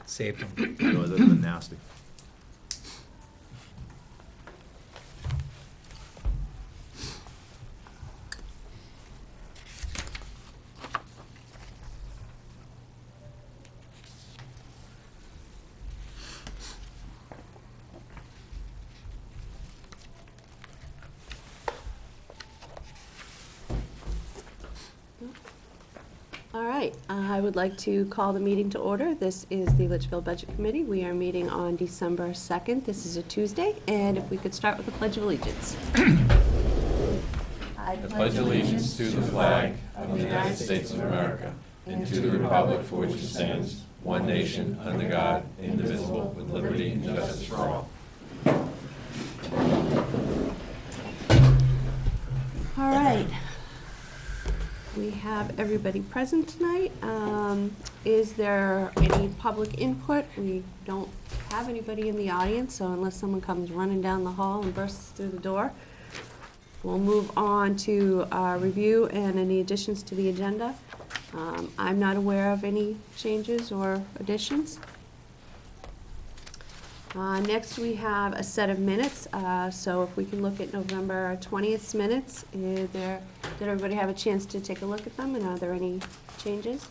Saved them. Otherwise, that'd have been nasty. All right, I would like to call the meeting to order. This is the Litchfield Budget Committee. We are meeting on December 2nd. This is a Tuesday, and if we could start with the Pledge of Allegiance. I pledge allegiance to the flag of the United States of America and to the republic for which it stands, one nation, under God, indivisible, with liberty and justice for all. All right. We have everybody present tonight. Is there any public input? We don't have anybody in the audience, so unless someone comes running down the hall and bursts through the door, we'll move on to review and any additions to the agenda. I'm not aware of any changes or additions. Next, we have a set of minutes, so if we can look at November 20th's minutes. Did everybody have a chance to take a look at them, and are there any changes?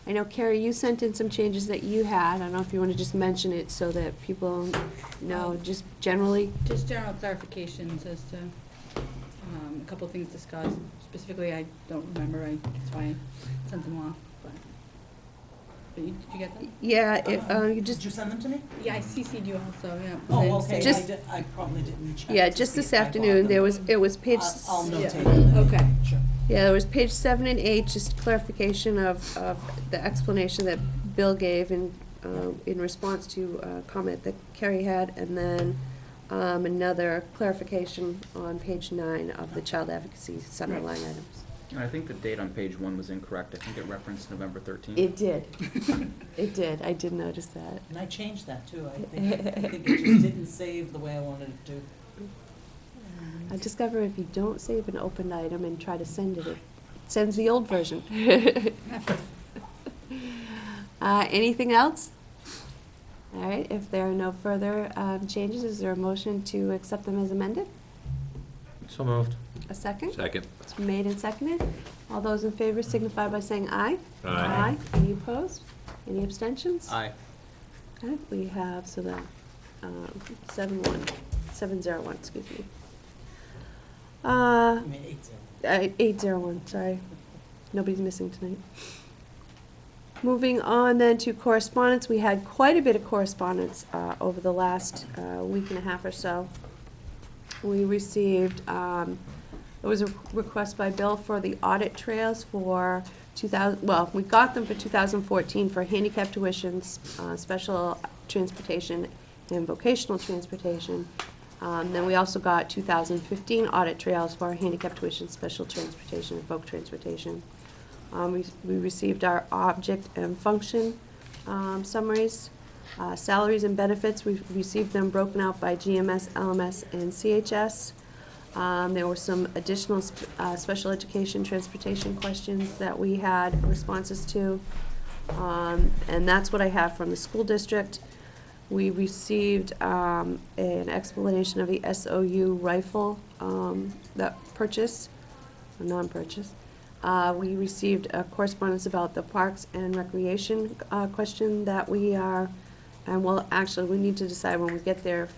I know, Carrie, you sent in some changes that you had. I don't know if you want to just mention it so that people know, just generally. Just general clarifications as to a couple of things discussed. Specifically, I don't remember, that's why I sent them off. But did you get them? Yeah, you just. Did you send them to me? Yeah, I CC'd you also, yeah. Oh, okay, Just- I probably didn't check. Yeah, to just see this if I got afternoon, them. it was page. I'll notate Yeah. it. Okay. Sure. Yeah, there was page 7 and 8, just clarification of the explanation that Bill gave in response to a comment that Kerry had, and then another clarification on page 9 of the Child Advocacy Center line items. I think the date on page 1 was incorrect. I think it referenced November 13th. It did. It did. I did notice that. And I changed that too. I think it just didn't save the way I wanted it to. I discover if you don't save an open item and try to send it, it sends the old version. Anything else? All right, if there are no further changes, is there a motion to accept them as amended? So moved. A second? Second. It's been made and seconded. All those in favor signify by saying aye. Aye. Any opposed? Any abstentions? Aye. Okay, we have, so that, 701, excuse me. I mean, 8-0. 801, sorry. Nobody's missing tonight. Moving on then to correspondence, we had quite a bit of correspondence over the last week and a half or so. We received, it was a request by Bill for the audit trails for 2000, well, we got them for 2014 for handicap tuitions, special transportation, and vocational transportation. Then we also got 2015 audit trails for handicap tuition, special transportation, and voc transportation. We received our object and function summaries. Salaries and benefits, we received them broken out by GMS, LMS, and CHS. There were some additional special education transportation questions that we had responses to. And that's what I have from the school district. We received an explanation of the SOU rifle that purchase, or non-purchase. We received a correspondence about the Parks and Recreation question that we are, and well, actually, we need to decide when we get there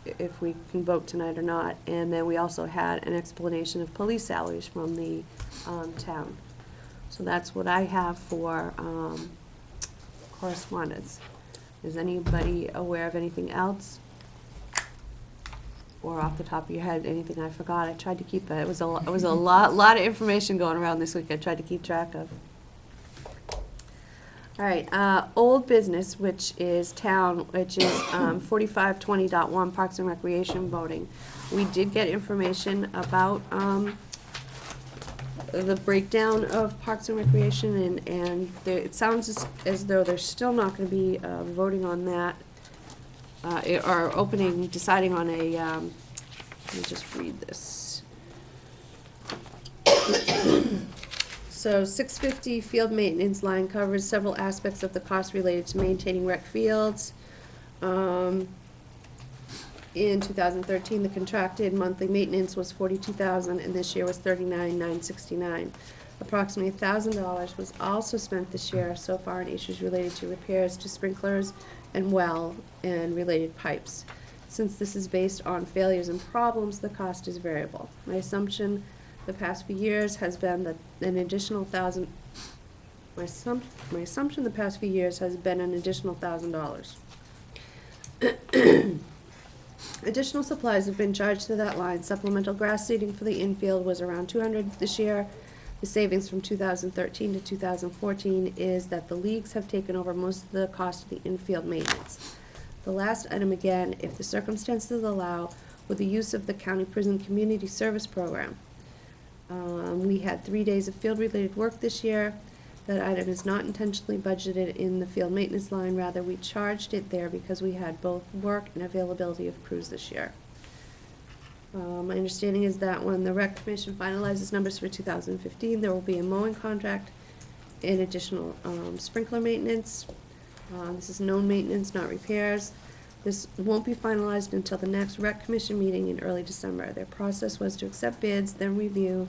if we can vote tonight or not. And then we also had an explanation of police salaries from the town. So that's what I have for correspondence. Is anybody aware of anything else? Or off the top of your head, anything I forgot? I tried to keep it. It was a lot of information going around this week. I tried to keep track of. All right, old business, which is town, which is 4520.1 Parks and Recreation voting. We did get information about the breakdown of Parks and Recreation, and it sounds as though they're still not going to be voting on that, or deciding on a, let me just read this. So 650 field maintenance line covers several aspects of the cost related to maintaining rec fields. In 2013, the contracted monthly maintenance was $42,000, and this year was $39,969. Approximately $1,000 was also spent this year so far on issues related to repairs to sprinklers and well and related pipes. Since this is based on failures and problems, the cost is variable. My assumption the past few years has been that an additional my assumption the past few years has been an additional $1,000. Additional supplies have been charged to that line. Supplemental grass seeding for the infield was around $200 this year. The savings from 2013 to 2014 is that the leagues have taken over most of the cost of the infield maintenance. The last item again, if the circumstances allow, with the use of the county prison community service program. We had 3 days of field-related work this year. That item is not intentionally budgeted in the field maintenance line, rather we charged it there because we had both work and availability of crews this year. My understanding is that when the rec commission finalizes numbers for 2015, there will be a mowing contract and additional sprinkler maintenance. This is known maintenance, not repairs. This won't be finalized until the next rec commission meeting in early December. Their process was to accept bids, then review,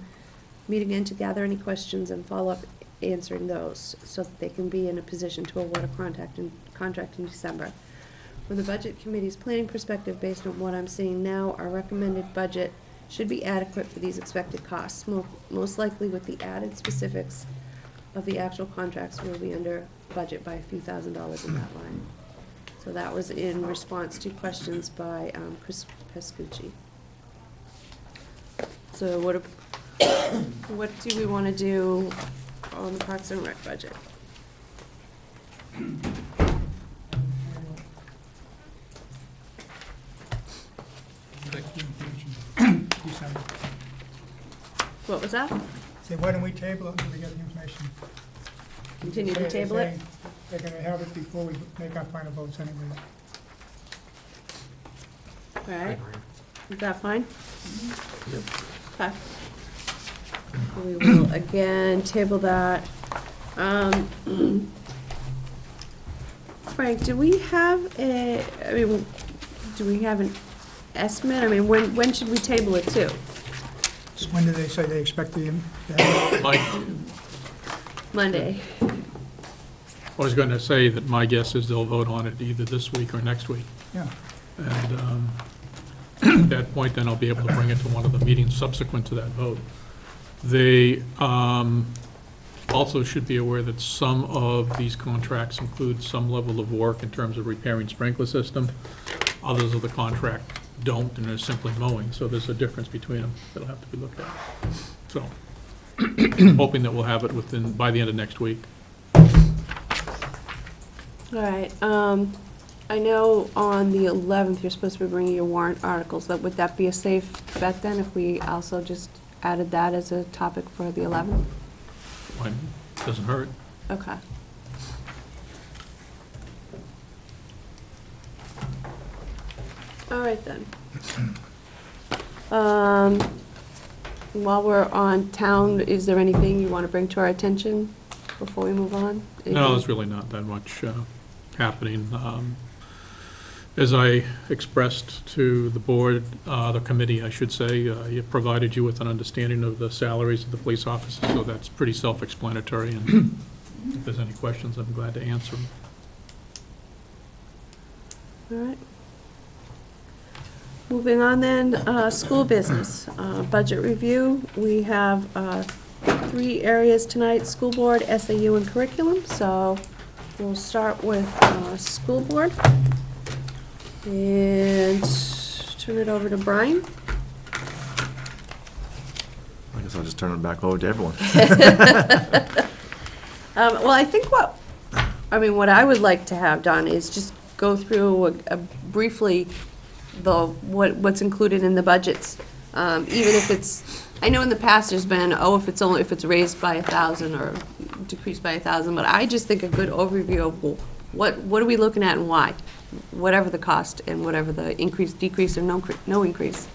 meet again to gather any questions and follow up answering those so that they can be in a position to award a contract in December. From the budget committee's planning perspective, based on what I'm seeing now, our recommended budget should be adequate for these expected costs. Most likely with the added specifics of the actual contracts, we'll be under budget by a few $1,000s in that line. So that was in response to questions by Chris Pescucci. So what do we want to do on the Parks and Rec budget? December. What was that? Say, why don't we table it until we get the information? Continue to They're table it? saying They're gonna have it before we make our final votes anyway. All right. Is that fine? Okay. We will again table that. Frank, do we have an estimate? I mean, when should we table it to? So when do they say they expect to have it? Mike, Monday. I was going to say that my guess is they'll vote on it either this week or next week. Yeah. And at that point, then I'll be able to bring it to one of the meetings subsequent to that vote. They also should be aware that some of these contracts include some level of work in terms of repairing sprinkler system. Others of the contract don't, and they're simply mowing, so there's a difference between them that'll have to be looked at. So, hoping that we'll have it by the end of next week. All right. I know on the 11th, you're supposed to be bringing your warrant articles. Would that be a safe bet then if we also just added that as a topic for the 11th? Why, doesn't hurt. Okay. All right then. While we're on town, is there anything you want to bring to our attention before we move on? No, there's really not that much happening. As I expressed to the board, the committee, I should say, it provided you with an understanding of the salaries of the police officers, so that's pretty self-explanatory, and if there's any questions, I'm glad to answer them. All right. Moving on then, school business, budget review. We have 3 areas tonight: school board, SAU, and curriculum. So we'll start with school board and turn it over to Brian. I guess I'll just turn it back over to everyone. Well, I think what I would like to have done is just go through briefly what's included in the budgets, even if it's, I know in the past there's been, if it's raised by 1,000 or decreased by 1,000, but I just think a good overview of what are we looking at and why, whatever the cost and whatever the increase, decrease, or no increase.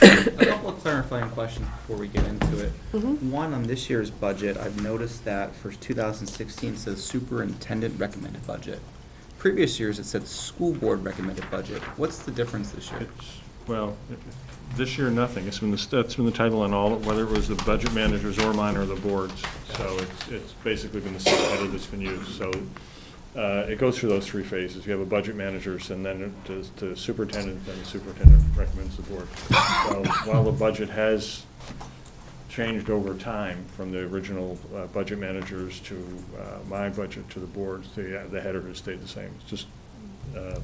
A couple of clarifying questions before we get into it. Mhm. One, on this year's budget, I've noticed that for 2016, it says superintendent recommended budget. Previous years, it said school board recommended budget. What's the difference this year? Well, this year, nothing. That's been the title on all, whether it was the budget managers or mine or the boards. So it's basically been the same title that's been used. So it goes through those three phases. You have a budget managers, and then it does the superintendent, then the superintendent recommends the board. So while the budget has changed over time from the original budget managers to my budget to the boards, the header has stayed the same. It's just a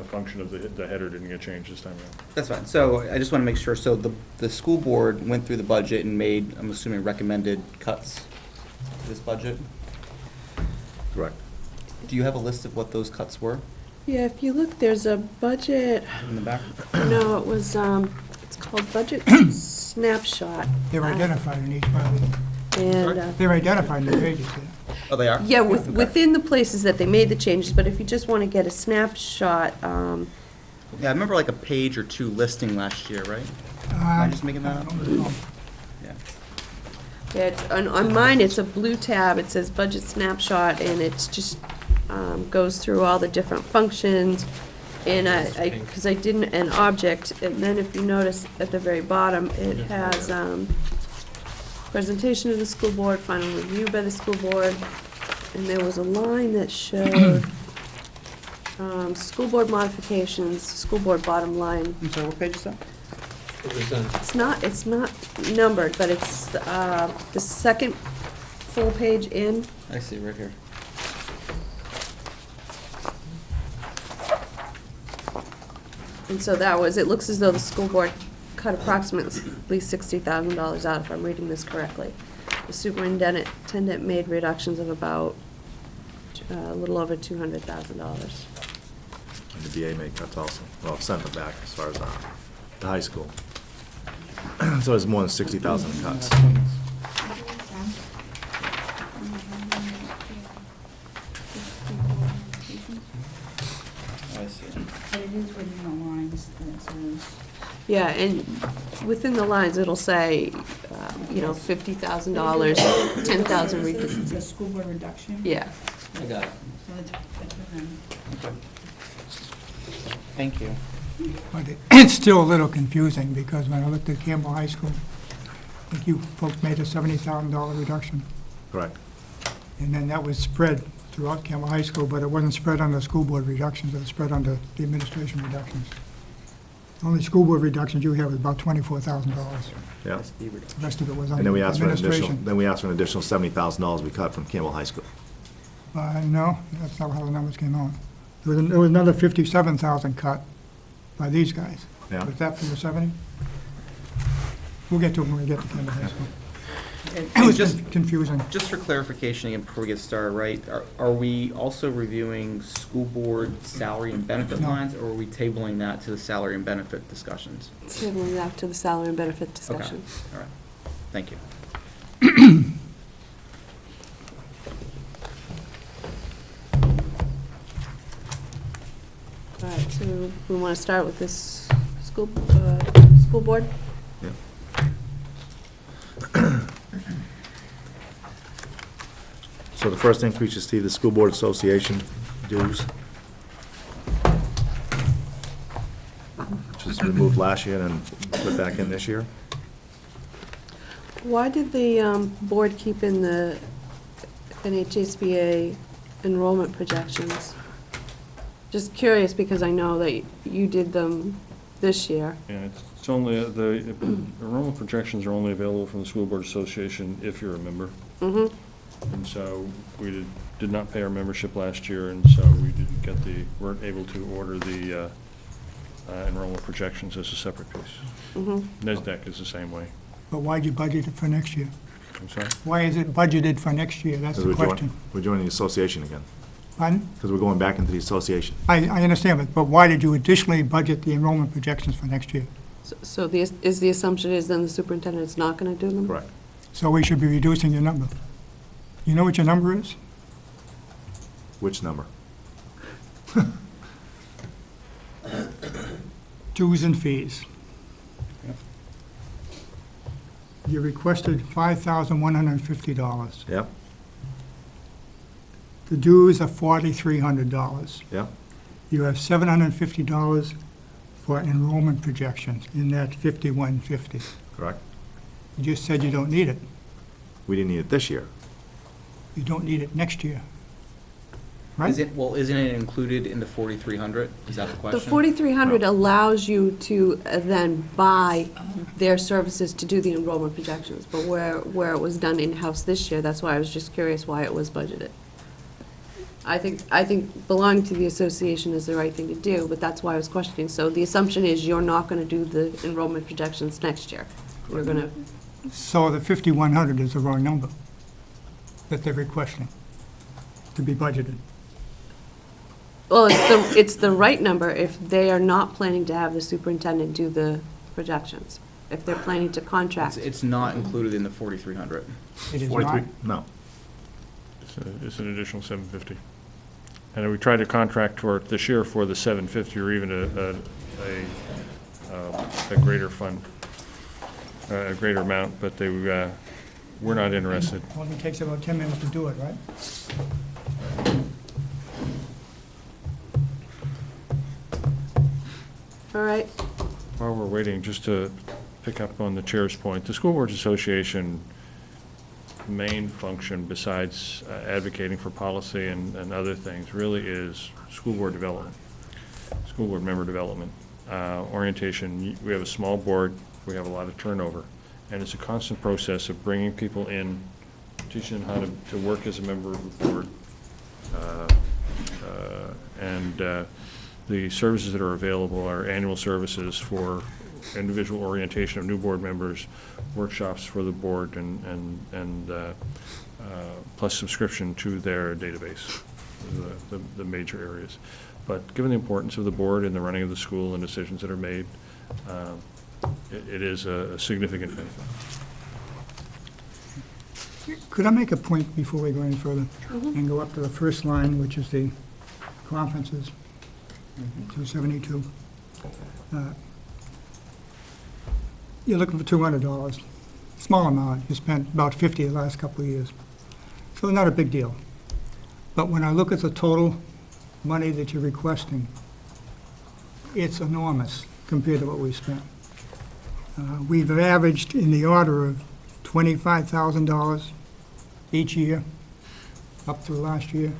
function of the header didn't get changed this time around. That's fine. So I just want to make sure, so the school board went through the budget and made, I'm assuming, recommended cuts to this budget? Correct. Do you have a list of what those cuts were Yeah, if you look, there's a budget, in the back? no, it was, it's called Budget Snapshot. They're identified in each one of these. And, They're identified in the pages there. Oh, they are? yeah, Okay. within the places that they made the changes, but if you just want to get a snapshot, Yeah, I remember like a page or two listing last year, right? Am I just making that up? Yeah. on mine, it's a blue tab, it says Budget Snapshot, and it's just, goes through all the different functions, and because I didn't, an object, and then if you notice at the very bottom, it has, presentation of the school board, final review by the school board, and there was a line that showed, school board modifications, school board bottom line. I'm sorry, what page is that? It's not numbered, but it's, the second full page in. I see, right here. And so that was, it looks as though the school board cut approximately $60,000 out, if I'm reading this correctly. The superintendent made reductions of about a little over $200,000. And the BA made cuts also. Well, sent it back as far as the high school. So it's more than 60,000 in cuts. I see. But it is within the lines that it says. Yeah, and within the lines, it'll say, $50,000, 10,000 It's a school board reduction. Yeah. I got it. So that's within. Okay. Thank you. But it's still a little confusing, because when I looked at Campbell High School, I think you folks made a $70,000 reduction, Correct. and then that was spread throughout Campbell High School, but it wasn't spread on the school board reductions, it was spread on the administration reductions. Only school board reductions you have is about $24,000. Yeah. The rest of it was on And then we asked for an additional, administration. then we asked for an additional $70,000 we cut from Campbell High School. No, that's not how the numbers came out. There was another 57,000 cut by these guys. Yeah. Was that from the 70? We'll get to it when we get to Campbell High School. It And was just, confusing. just for clarification again, before we get started, right, are we also reviewing school board salary and benefit No. lines, or are we tabling that to the salary and benefit discussions? Tabling that to the salary and benefit Okay, discussion. all right. Thank you. All right, so we want to start with this school board? Yeah. So the first increase you see, the School Board Association dues, which was removed last year and put back in this year. Why did the board keep in the NHSBA enrollment projections? Just curious, because I know that you did them this year. Yeah, it's only, the enrollment projections are only available from the School Board Association if you're a member. Mm-hmm. And so we did not pay our membership last year, and so we didn't get weren't able to order the enrollment projections as a separate piece. Mm-hmm. NESDEC is the same way. But why'd you budget it for next year? I'm sorry? Why is it budgeted for next year? That's Because the question. we're joining the association again, Pardon? because we're going back into the association. I understand, but why did you additionally budget the enrollment projections for next year? So the assumption is then the superintendent is not going to do them? Correct. So we should be reducing your number. You know what your number is? Which number? Dues and fees. You requested $5,150. Yep, The dues are $4,300. yep. You have $750 for enrollment projections in that 5150. Correct. You just said you don't need it. We didn't need it this year. You don't need it next year. Right? Isn't it included in the 4,300? Is that the question? The 4,300 allows you to then buy their services to do the enrollment projections, but where it was done in-house this year, that's why I was just curious why it was budgeted. I think belonging to the association is the right thing to do, but that's why I was questioning. So the assumption is you're not gonna do the enrollment projections next year. You're gonna, So the 5,100 is the wrong number that they're requesting to be budgeted. well, it's the right number if they are not planning to have the superintendent do the projections. If they're planning to contract. It's not included in the 4,300. It is 43 not. No. It's an additional 750. And we tried to contract for it this year for the 750 or even a greater fund, a greater amount, but they were not interested. Only takes about 10 minutes to do it, right? All right, While we're waiting, just to pick up on the chair's point, the School Boards Association main function, besides advocating for policy and other things, really is school board development, school board member development, orientation. We have a small board, we have a lot of turnover, and it's a constant process of bringing people in, teaching them how to work as a member of the board, and the services that are available are annual services for individual orientation of new board members, workshops for the board, and plus subscription to their database, the major areas. But given the importance of the board and the running of the school and decisions that are made, it is a significant benefit. Could I make a point before we go any further? And go up to the first line, which is the conferences, 272. You're looking for $200. Small amount. You spent about 50 the last couple of years. So not a big deal. But when I look at the total money that you're requesting, it's enormous compared to what we spent. We've averaged in the order of $25,000 each year, up through last year.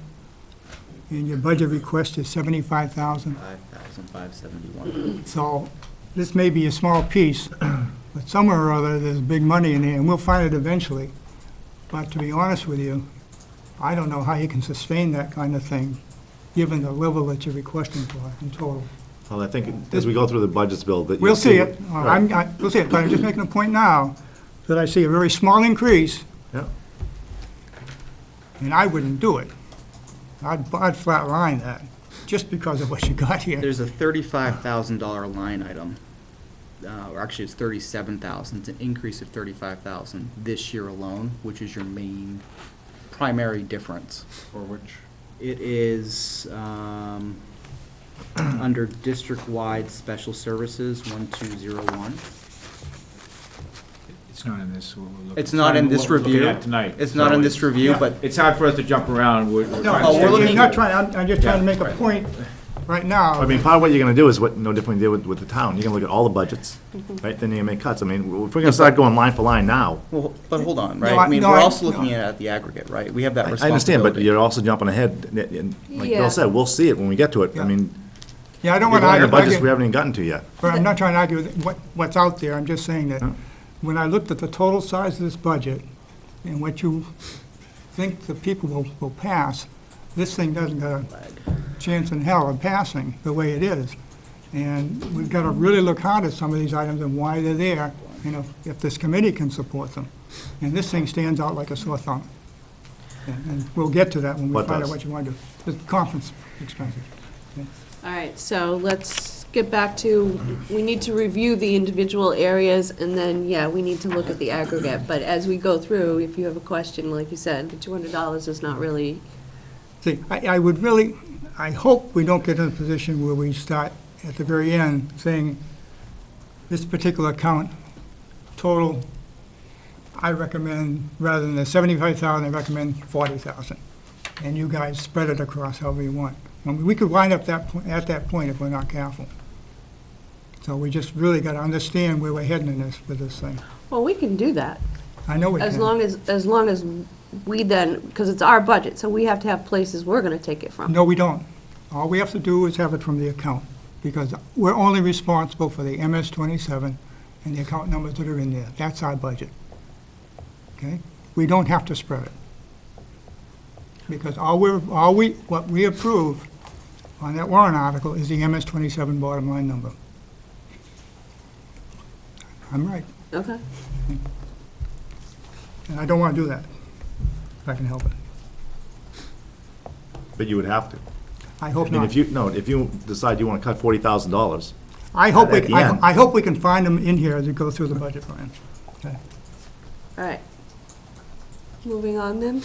And your budget request is $75,000. 5,571. So this may be a small piece, but somewhere or other, there's big money in there, and we'll find it eventually. But to be honest with you, I don't know how you can sustain that kind of thing, given the level that you're requesting for in total. Well, I think as we go through the budgets bill, that you'll We'll see it. Right. We'll see it, but I'm just making a point now that I see a very small increase, Yeah. and I wouldn't do it. I'd flat line that, just because of what you got here. There's a $35,000 line item, or actually it's $37,000. It's an increase of $35,000 this year alone, which is your main primary difference. For which? It is under district-wide special services, 1201. It's not in this. It's not in this What we're looking review. at tonight. It's not in this review, but It's hard for us to jump around. We're No, trying to we're stay- looking- I'm not trying, I'm just trying to make a Yeah, right. point right now. I mean, part of what you're gonna do is what, no different than you did with the town. You're gonna look at all the budgets, right? Then you're gonna make cuts. I mean, if we're gonna start going line for line now, well, but hold on, No, right? I- I mean, no, we're I- also looking no. at the aggregate, right? We have that I responsibility. understand, but you're also jumping ahead. And like Yeah. Bill said, we'll see it when we get to it. I Yeah. mean, Yeah, I don't you're want to going to argue. budgets we haven't even gotten to yet. But I'm not trying to argue with what's out there, I'm just saying that Yeah. when I looked at the total size of this budget and what you think the people will pass, this thing doesn't got a chance in hell of passing the way it is. And we've got to really look hard at some of these items and why they're there, you know, if this committee can support them. And this thing stands out like a sore thumb. And we'll get to that when we What find out does? what you want to do. The conference expenses. all right, so let's get back to, we need to review the individual areas, and then, yeah, we need to look at the aggregate. But as we go through, if you have a question, like you said, the $200 is not really, See, I would really, I hope we don't get in a position where we start at the very end saying, this particular account, total I recommend, rather than the 75,000, I recommend 40,000. And you guys spread it across however you want. I mean, we could wind up at that point if we're not careful. So we just really got to understand where we're heading in this, with this thing. Well, we can do that, I know we can. as long as we then, because it's our budget, so we have to have places we're gonna take it from. No, we don't. All we have to do is have it from the account, because we're only responsible for the MS-27 and the account numbers that are in there. That's our budget. Okay? We don't have to spread it. Because what we approve on that warrant article is the MS-27 bottom line number. I'm right, Okay. and I don't want to do that, if I can help it. But you would have to. I hope I mean, not. if you decide you want to cut $40,000, I hope at the end. I hope we can find them in here as we go through the budget plan. Okay. All right. Moving on then.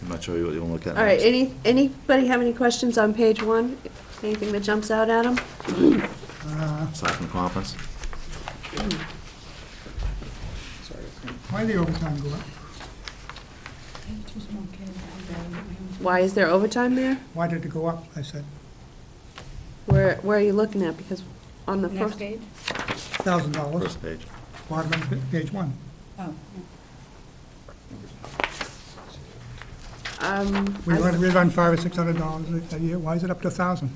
I'm not sure what you want to look at All right, next. anybody have any questions on page 1? Anything that jumps out at them? Aside from conference. Why did the overtime go up? Why is there overtime there? Why did it go up, I said? Where are you looking at? Because on the Next first, page? $1,000, First page. bottom of page 1. Oh, We run $500 or $600 a year, why is it up to 1,000?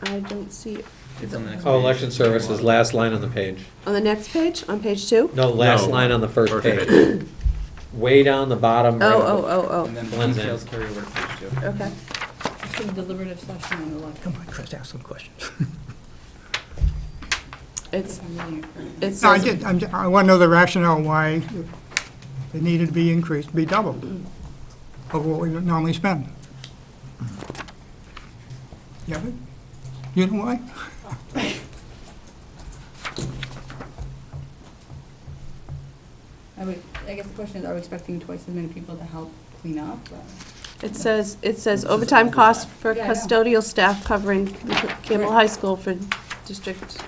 I don't see it. It's on the next Oh, page. election services, last line on the page. On the next page, on page 2? No, last No. line on the first First page. Way down the bottom. right above- Oh, And then the Blends in. details carry over to page 2. okay. it's a deliberative session on the left. Come on, Chris, ask some questions. It's, I'm reading it. it No, I says, did, I want to know the rationale why it needed to be increased, be doubled of what we normally spend. Yeah, but, you know why? I guess the question is, are we expecting twice as many people to help clean up? it says overtime costs for Yeah, I know. custodial staff covering Campbell High School for district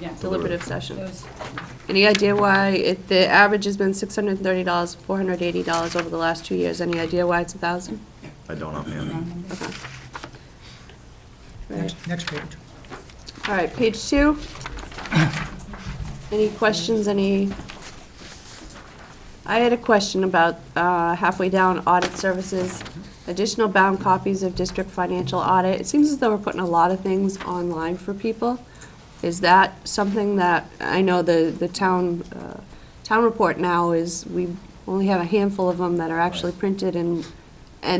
Yeah. deliberative It session. was- Any idea why the average has been $630, $480 over the last 2 years? Any idea why it's 1,000? I don't offhand. Okay. Right. Next page. All right, page 2. Any questions, I had a question about halfway down, audit services, additional bound copies of district financial audit. It seems as though we're putting a lot of things online for people. Is that something that, I know the town report now is, we only have a handful of them that are actually printed, and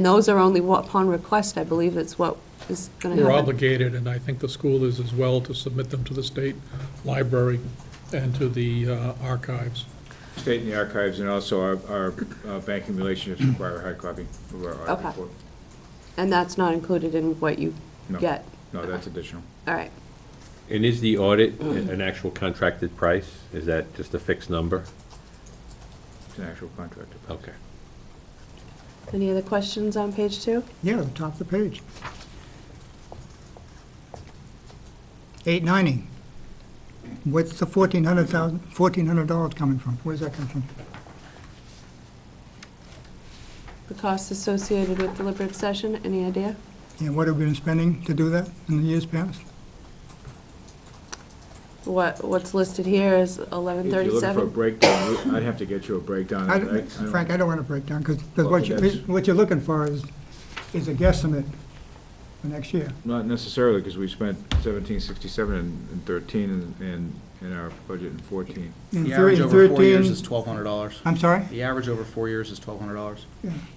those are only upon request, I believe it's what is gonna happen. We're obligated, and I think the school is as well, to submit them to the state library and to the archives. State and the archives, and also our banking relationships require a hard copy of our audit Okay. report. And that's not included in what you No. get? No, that's additional. All right. And is the audit an actual contracted price? Is that just a fixed number? It's an actual contract. Okay. Any other questions on page 2? Yeah, the top of the page. 890. What's the $1,400 coming from? Where's that come from? The costs associated with deliberative session, any idea? And what have we been spending to do that in the years past? What's listed here is If you're looking for a 1137? breakdown, I'd have to get you a breakdown. Frank, I don't want to break down, because Well, what that's- you're looking for is a guesstimate for next year. Not necessarily, because we spent 1767 in 13 and in our budget in 14. In The average thir- over 4 years 13 is $1,200. I'm sorry? The average over 4 years is $1,200.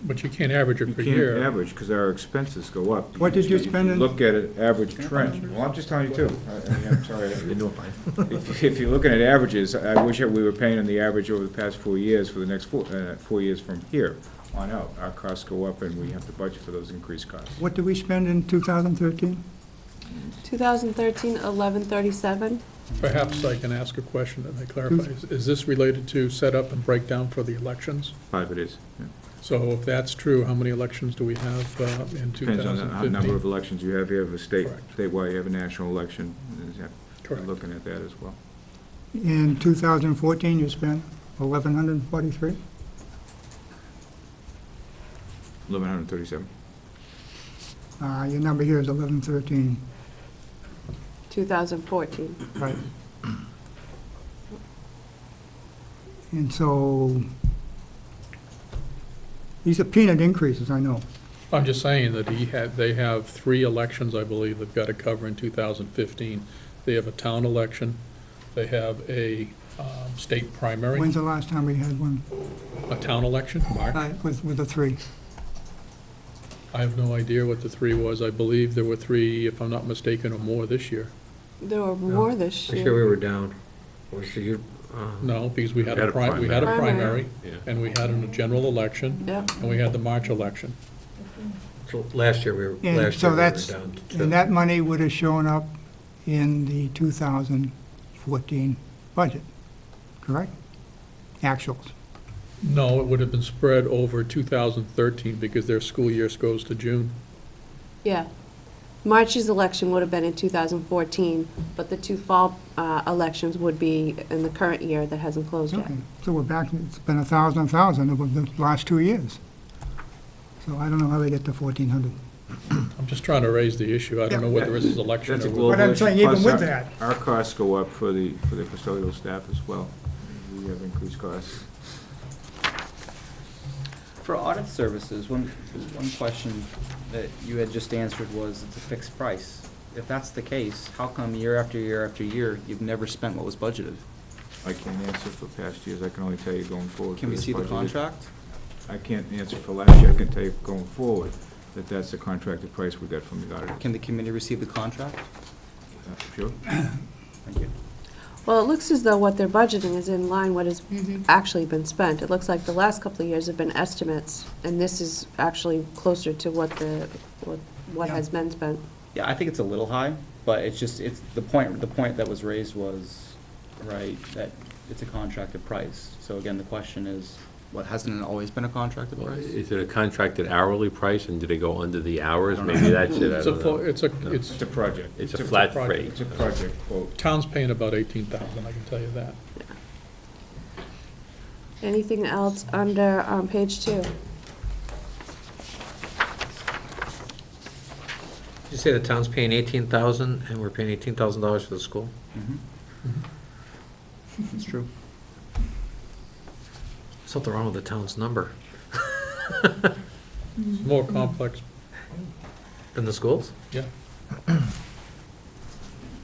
But you can't average it You per can't year. average, because our expenses go up. What did you spend in? Look at an average trend. Well, I'm just telling you too. I'm sorry. You're doing fine. If you're looking at averages, I wish that we were paying on the average over the past 4 years for the next 4 years from here on out. Our costs go up, and we have to budget for those increased costs. What did we spend in 2013? 2013, 1137? Perhaps I can ask a question that may clarify. Is this related to set up and breakdown for the elections? Part of it is, yeah. So if that's true, how many elections do we have in Depends on the number of 2015? elections you have. You have a Correct. statewide, you have a national election. You're Correct. looking at that as well. In 2014, you spent 1,143? 1,137. Your number here is 1113. 2014. Right. And so, these are peanut increases, I know. I'm just saying that they have 3 elections, I believe, they've got to cover in 2015. They have a town election, they have a state primary, When's the last time we had one? a town election, March. With the 3? I have no idea what the 3 was. I believe there were 3, if I'm not mistaken, or more this year. There were more this This year. year we were down. Was the year, No, because we had We a had a we had a primary. primary, Yeah. and we had a general election, Yep. and we had the March election. so last year we were And so that's, down to 2. and that money would have shown up in the 2014 budget, correct? Actuals. No, it would have been spread over 2013, because their school year goes to June. Yeah. March's election would have been in 2014, but the 2 fall elections would be in the current year that hasn't closed yet. Okay, so we're back, it's been 1,000 over the last 2 years. So I don't know how they get to 1,400. I'm just trying to raise the issue. I don't know whether this is election That's a or global But I'm issue. saying even Plus, with that- Our costs go up for the custodial staff as well. We have increased costs. For audit services, one question that you had just answered was it's a fixed price. If that's the case, how come year after year after year, you've never spent what was budgeted? I can't answer for past years. I can only tell you going forward. Can for we this see the budget. contract? I can't answer for last year. I can tell you going forward that that's the contracted price we got from the auditor. Can the committee receive the contract? Sure. Thank you. Well, it looks as though what they're budgeting is in line what has Mhm. actually been spent. It looks like the last couple of years have been estimates, and this is actually closer to what Yeah. has been spent. Yeah, I think it's a little high, but it's the point that was raised was, right, that it's a contracted price. So again, the question is, what, hasn't it always been a contracted price? Is it a contracted hourly price, and do they go under the hours? Maybe that's it, I It's a, don't full- know. it's a, No. it's, It's a project. It's a flat project. rate. It's a project quote. town's paying about 18,000, I can tell you that. Anything else under page 2? Did you say the town's paying 18,000 and we're paying $18,000 for the school? It's true. Something wrong with the town's number. It's more complex, Than the schools? yeah.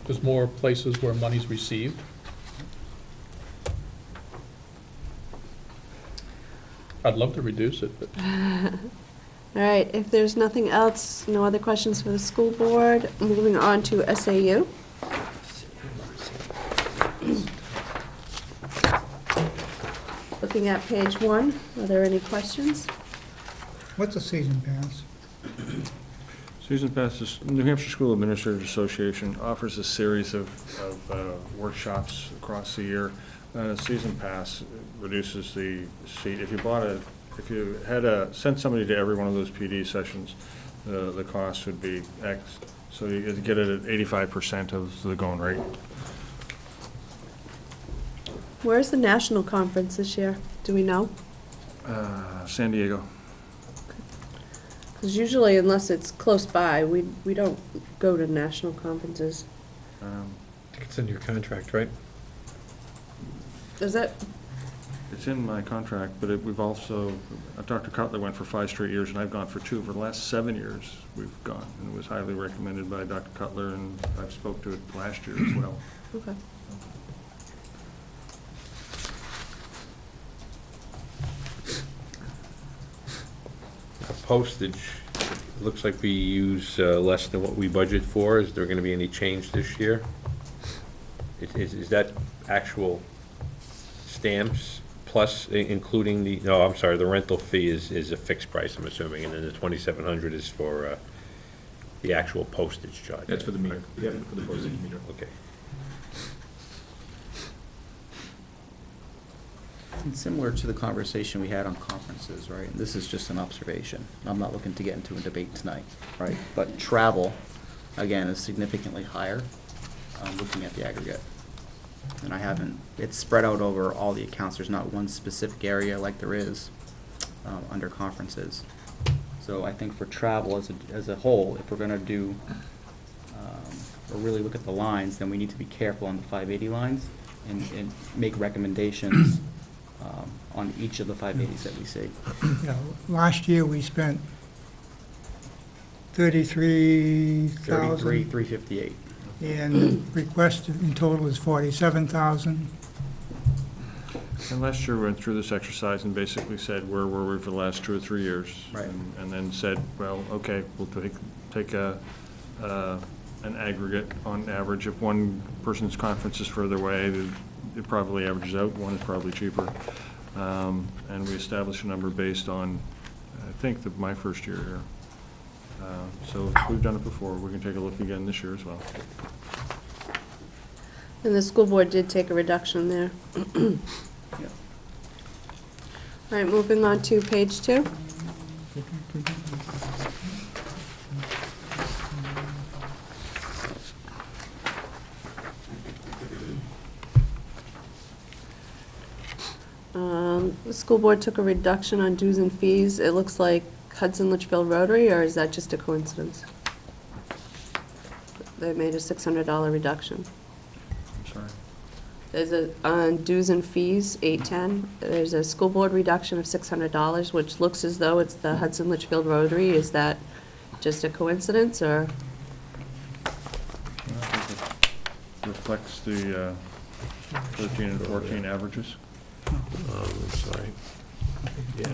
There's more places where money's received. I'd love to reduce it, but All right, if there's nothing else, no other questions for the school board, moving on to SAU. Looking at page 1, are there any questions? What's a season pass? Season passes, New Hampshire School Administrators Association offers a series of workshops across the year. Season pass reduces the seat. If you sent somebody to every one of those PD sessions, the cost would be X. So you get it at 85% of the going rate. Where's the national conference this year? Do we know? San Diego. Because usually, unless it's close by, we don't go to national conferences. I think it's in your contract, right? Is it? It's in my contract, but we've also, Dr. Cutler went for 5 straight years, and I've gone for 2. For the last 7 years, we've gone, and it was highly recommended by Dr. Cutler, and I spoke to it last year as well. Okay. Postage, looks like we use less than what we budget for. Is there going to be any change this year? Is that actual stamps plus including the, no, I'm sorry, the rental fee is a fixed price, I'm assuming, and then the 2,700 is for the actual postage charge? That's for the meter. Yeah, for the postage meter. Okay. And similar to the conversation we had on conferences, right? And this is just an observation. I'm not looking to get into a debate tonight, right? But travel, again, is significantly higher, looking at the aggregate. And I haven't, it's spread out over all the accounts. There's not one specific area like there is under conferences. So I think for travel as a whole, if we're gonna do, or really look at the lines, then we need to be careful on the 580 lines and make recommendations on each of the 580s that we see. Yeah, last year, we spent 33,000. 358. And request in total is 47,000. And last year, we went through this exercise and basically said, where were we for the last 2 or 3 years? Right. And then said, well, okay, we'll take an aggregate on average. If one person's conference is further away, it probably averages out, one is probably cheaper. And we established a number based on, I think, my first year here. So we've done it before. We can take a look again this year as well. And the school board did take a reduction there. Yeah. All right, moving on to page 2. The school board took a reduction on dues and fees. It looks like Hudson Litchfield Rotary, or is that just a coincidence? They made a $600 reduction. I'm sorry. There's on dues and fees, 810, there's a school board reduction of $600, which looks as though it's the Hudson Litchfield Rotary. Is that just a coincidence, or? I think it reflects the 13 and 14 averages. Sorry.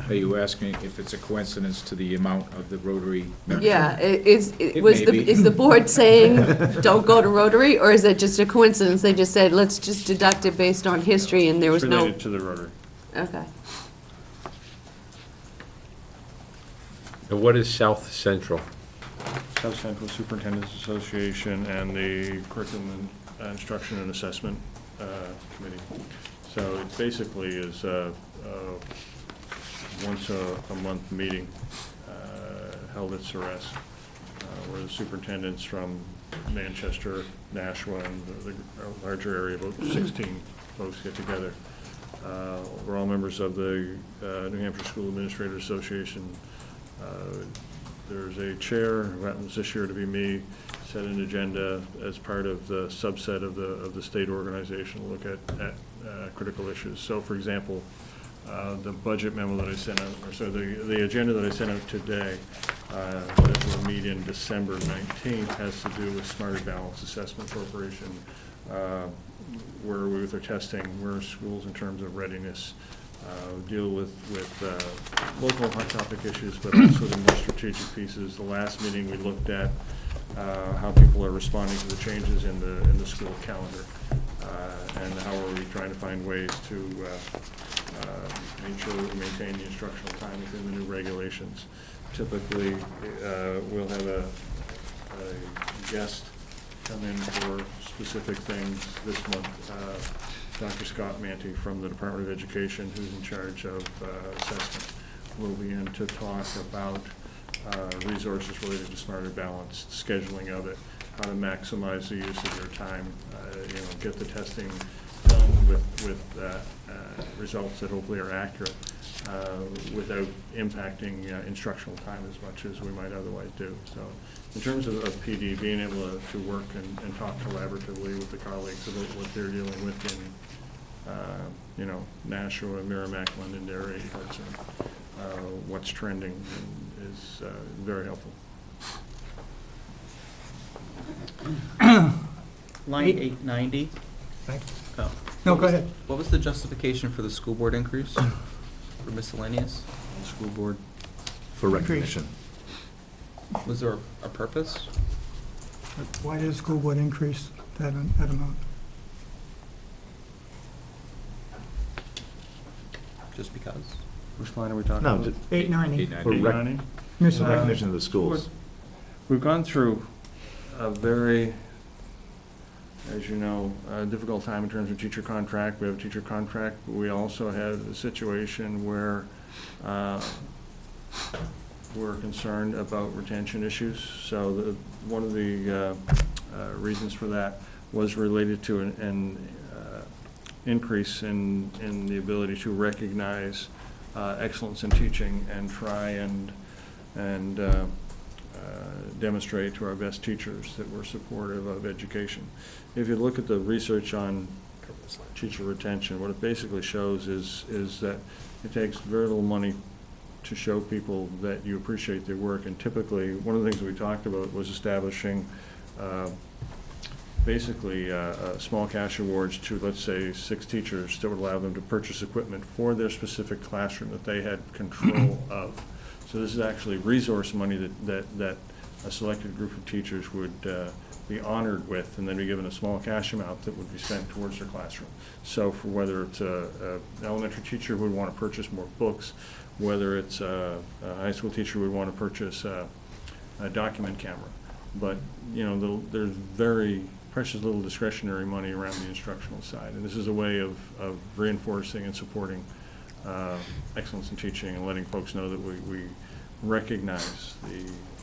Are you asking if it's a coincidence to the amount of the Rotary membership? Yeah, It was may the, be. is the board saying, don't go to Rotary, or is it just a coincidence? They just said, let's just deduct it based on history, and there was It's no. related to the Rotary. Okay. And what is South Central? South Central Superintendent's Association and the Curriculum and Instruction and Assessment Committee. So it basically is once a month meeting held at Ceres, where the superintendents from Manchester, Nashua, and the larger area, about 16 folks get together. We're all members of the New Hampshire School Administrators Association. There's a chair, who happens this year to be me, set an agenda as part of the subset of the state organization to look at critical issues. So, for example, the budget memo that I sent out, or so the agenda that I sent out today, that will meet in December 19th, has to do with Smarter Balance Assessment Corporation, where we, with our testing, where are schools in terms of readiness, deal with local hot topic issues, but also the more strategic pieces. The last meeting, we looked at how people are responding to the changes in the school calendar, and how are we trying to find ways to make sure that we maintain the instructional time within the new regulations. Typically, we'll have a guest come in for specific things this month. Dr. Scott Manty from the Department of Education, who's in charge of assessment, will be in to talk about resources related to Smarter Balance, scheduling of it, how to maximize the use of your time, get the testing done with results that hopefully are accurate, without impacting instructional time as much as we might otherwise do. So in terms of PD, being able to work and talk collaboratively with the colleagues about what they're dealing with in Nashua, Merrimack, Londonderry, Hudson, what's trending is very helpful. Line 890. Thank you. Oh. No, What go was- ahead. What was the justification for the school board increase for miscellaneous? The school board. For recognition. Was there a purpose? Why did the school board increase that amount? Just because? Which line are we talking No, about? 890. For rec- 890? for Miscellaneous. recognition of the schools. We've gone through a very as you know, a difficult time in terms of teacher contract. We have a teacher contract, but we also had a situation where we're concerned about retention issues. So one of the reasons for that was related to an increase in the ability to recognize excellence in teaching and try and demonstrate to our best teachers that we're supportive of education. If you look at the research on teacher retention, what it basically shows is that it takes very little money to show people that you appreciate their work. And typically, one of the things that we talked about was establishing basically small cash awards to, let's say, 6 teachers that would allow them to purchase equipment for their specific classroom that they had control of. So this is actually resource money that a selected group of teachers would be honored with, and then be given a small cash amount that would be spent towards their classroom. So for whether it's an elementary teacher who would want to purchase more books, whether it's a high school teacher who would want to purchase a document camera. But, you know, there's very precious little discretionary money around the instructional side. And this is a way of reinforcing and supporting excellence in teaching and letting folks know that we recognize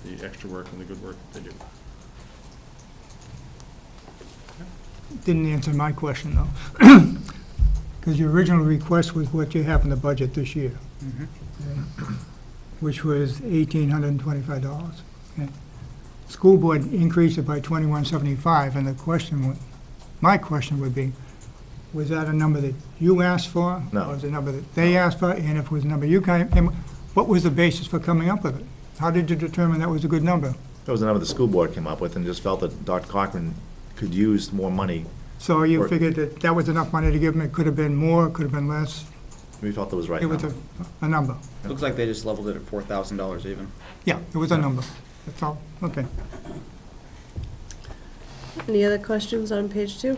the extra work and the good work that they do. Didn't answer my question, though. Because your original request was what you have in the budget this year, which was $1,825. Okay. School board increased it by $2,175, and the question would, my question would be, was that a number that you asked for? No. Or was it a number that they asked for? And if it was a number you came, what was the basis for coming up with it? How did you determine that was a good number? That was the number the school board came up with, and just felt that Dr. Cochran could use more money. So you Or- figured that that was enough money to give them? It could have been more, could have been less? We felt it was right It was number. a number. Looks like they just leveled it at $4,000 even. Yeah, it was a number. That's all. Okay. Any other questions on page 2?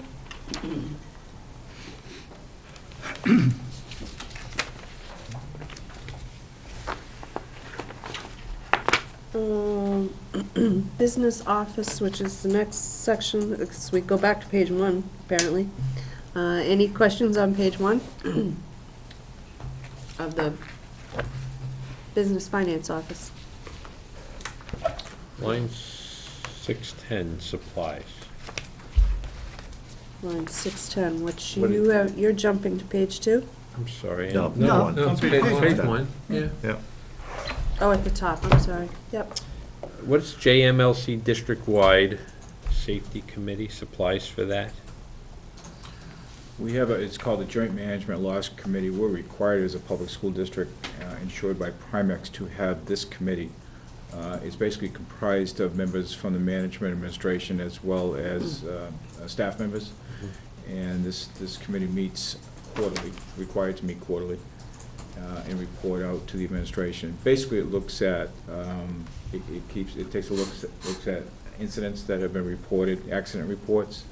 Business office, which is the next section, because we go back to page 1, apparently. Any questions on page 1 of the business finance office? Line 610, supplies. Line 610, which What do you- you have, you're jumping to page 2? I'm sorry. No, No. one. No, it's Page page one. one, yeah. Yeah. Oh, at the top, I'm sorry. Yep. What's JMLC district-wide safety committee supplies for that? We have it's called the Joint Management Loss Committee. We're required as a public school district insured by Primex to have this committee. It's basically comprised of members from the management administration as well as staff members. And this committee meets quarterly, required to meet quarterly, and report out to the administration. Basically, it looks at, it takes a looks at incidents that have been reported, accident reports,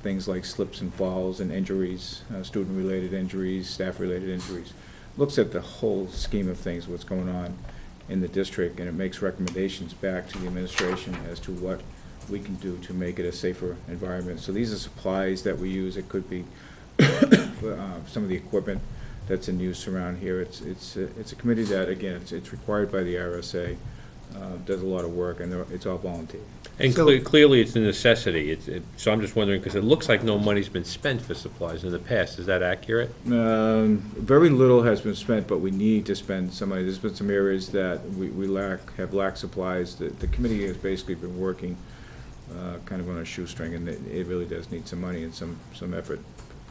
things like slips and falls and injuries, student-related injuries, staff-related injuries. Looks at the whole scheme of things, what's going on in the district, and it makes recommendations back to the administration as to what we can do to make it a safer environment. So these are supplies that we use. It could be some of the equipment that's in use around here. It's a committee that, again, it's required by the RSA, does a lot of work, and it's all volunteer. And So- clearly, it's a necessity. So I'm just wondering, because it looks like no money's been spent for supplies in the past. Is that accurate? Very little has been spent, but we need to spend some money. There's been some areas that we have lacked supplies. The committee has basically been working kind of on a shoestring, and it really does need some money and some effort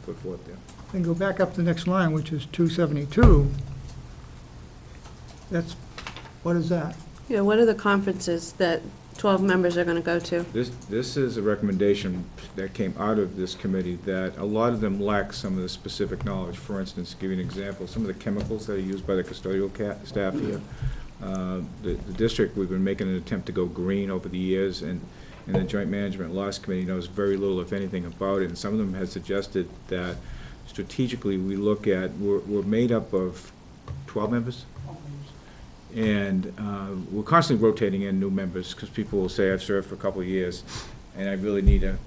put forth there. Then go back up to the next line, which is 272. That's, what is that? Yeah, what are the conferences that 12 members are going to go to? This is a recommendation that came out of this committee that a lot of them lack some of the specific knowledge. For instance, to give you an example, some of the chemicals that are used by the custodial staff here, the district, we've been making an attempt to go green over the years, and the Joint Management Loss Committee knows very little, if anything, about it. And some of them have suggested that strategically we look at, we're made up of 12 members. And we're constantly rotating in new members, because people will say, I've served for a couple of years, and I really need a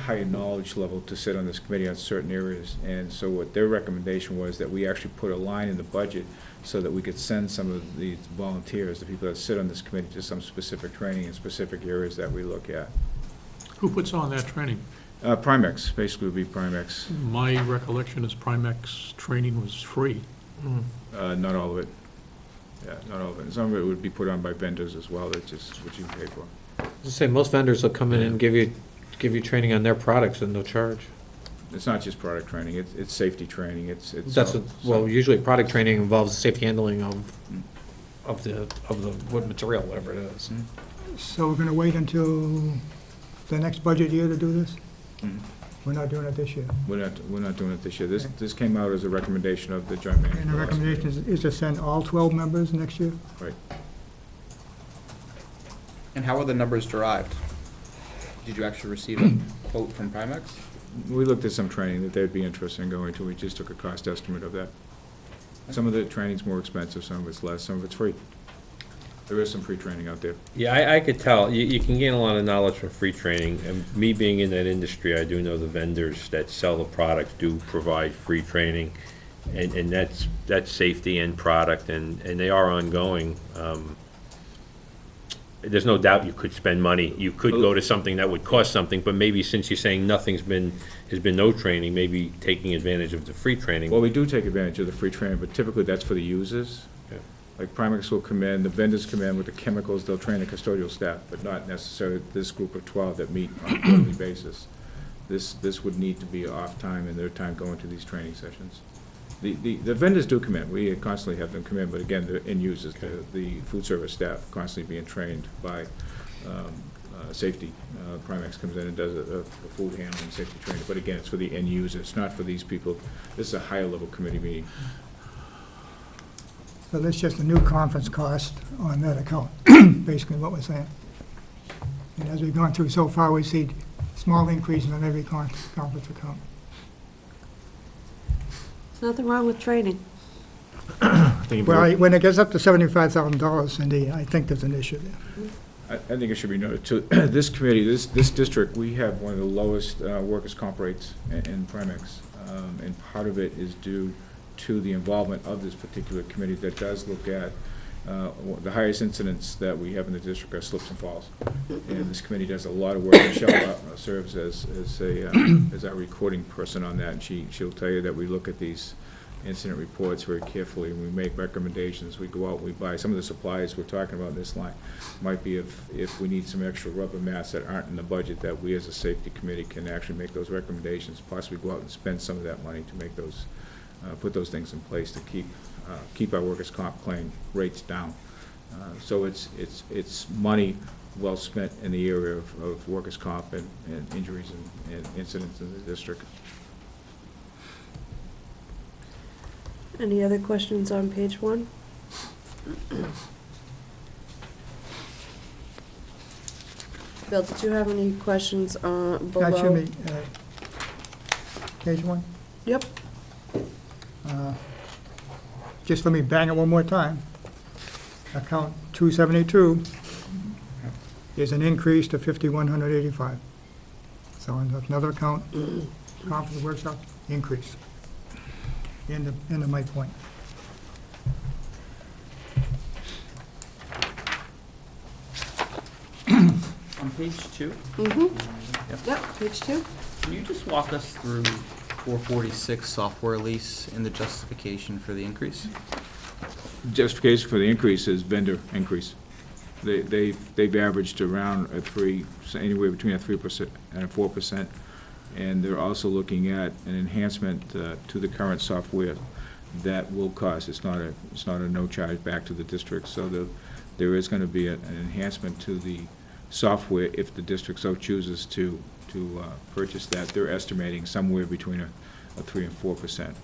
higher knowledge level to sit on this committee on certain areas. And so what their recommendation was that we actually put a line in the budget so that we could send some of these volunteers, the people that sit on this committee, to some specific training in specific areas that we look at. Who puts on that training? Primex, basically would be Primex. My recollection is Primex training was free. Not all of it. Yeah, not all of it. Some of it would be put on by vendors as well, that's just what you pay for. Just say, most vendors will come in and give you training on their products at no charge. It's not just product training, it's safety training, it's. That's, well, usually product training involves the safe handling of the wood material, whatever it is. So we're gonna wait until the next budget year to do this? Mhm. We're not doing it this year. We're not doing it this year. This came out as a recommendation of the joint management. And the recommendation is to send all 12 members next year? Right. And how are the numbers derived? Did you actually receive a quote from Primex? We looked at some training that they'd be interested in going to, we just took a cost estimate of that. Some of the training's more expensive, some of it's less, some of it's free. There is some free training out there. Yeah, I could tell, you can gain a lot of knowledge from free training, and me being in that industry, I do know the vendors that sell the products do provide free training, and that's safety and product, and they are ongoing. There's no doubt you could spend money, you could go to something that would cost something, but maybe since you're saying there's been no training, maybe taking advantage of the free training. Well, we do take advantage of the free training, but typically that's for the users. Yeah. Like Primex will come in, the vendors come in with the chemicals, they'll train the custodial staff, but not necessarily this group of 12 that meet on a quarterly basis. This would need to be off time and their time going to these training sessions. The vendors do come in, we constantly have them come in, but again, the end users, the food service staff constantly being trained by safety. Primex comes in and does a food handling safety training, but again, it's for the end user, it's not for these people. This is a higher level committee meeting. So that's just a new conference cost on that account, basically what we're saying. And as we've gone through so far, we see small increases on every conference account. There's nothing wrong with training. I think if you Well, look- when it gets up to $75,000, Cindy, I think there's an issue there. I think it should be noted too, this committee, this district, we have one of the lowest workers' comp rates in Primex. And part of it is due to the involvement of this particular committee that does look at the highest incidents that we have in the district are slips and falls. And this committee does a lot of work. Michelle serves as our recording person on that, and she'll tell you that we look at these incident reports very carefully, and we make recommendations. We go out, we buy some of the supplies we're talking about in this line. Might be if we need some extra rubber mats that aren't in the budget, that we as a safety committee can actually make those recommendations, possibly go out and spend some of that money to make those, put those things in place to keep our workers' comp claim rates down. So it's money well spent in the area of workers' comp and injuries and incidents in the district. Any other questions on page 1? Bill, did you have any questions below? That should be, page 1. Yep. Just let me bang it one more time. Account 272 is an increase to 5,185. So another account, conference workshop, increase. End of my point. On page 2, Mm-hmm. Yep, page 2. can you just walk us through 446 software lease and the justification for the increase? Justification for the increase is vendor increase. They've averaged around anywhere between a 3% and a 4%. And they're also looking at an enhancement to the current software that will cost. It's not a no charge back to the district. So there is going to be an enhancement to the software if the district so chooses to purchase that. They're estimating somewhere between a 3% and 4%.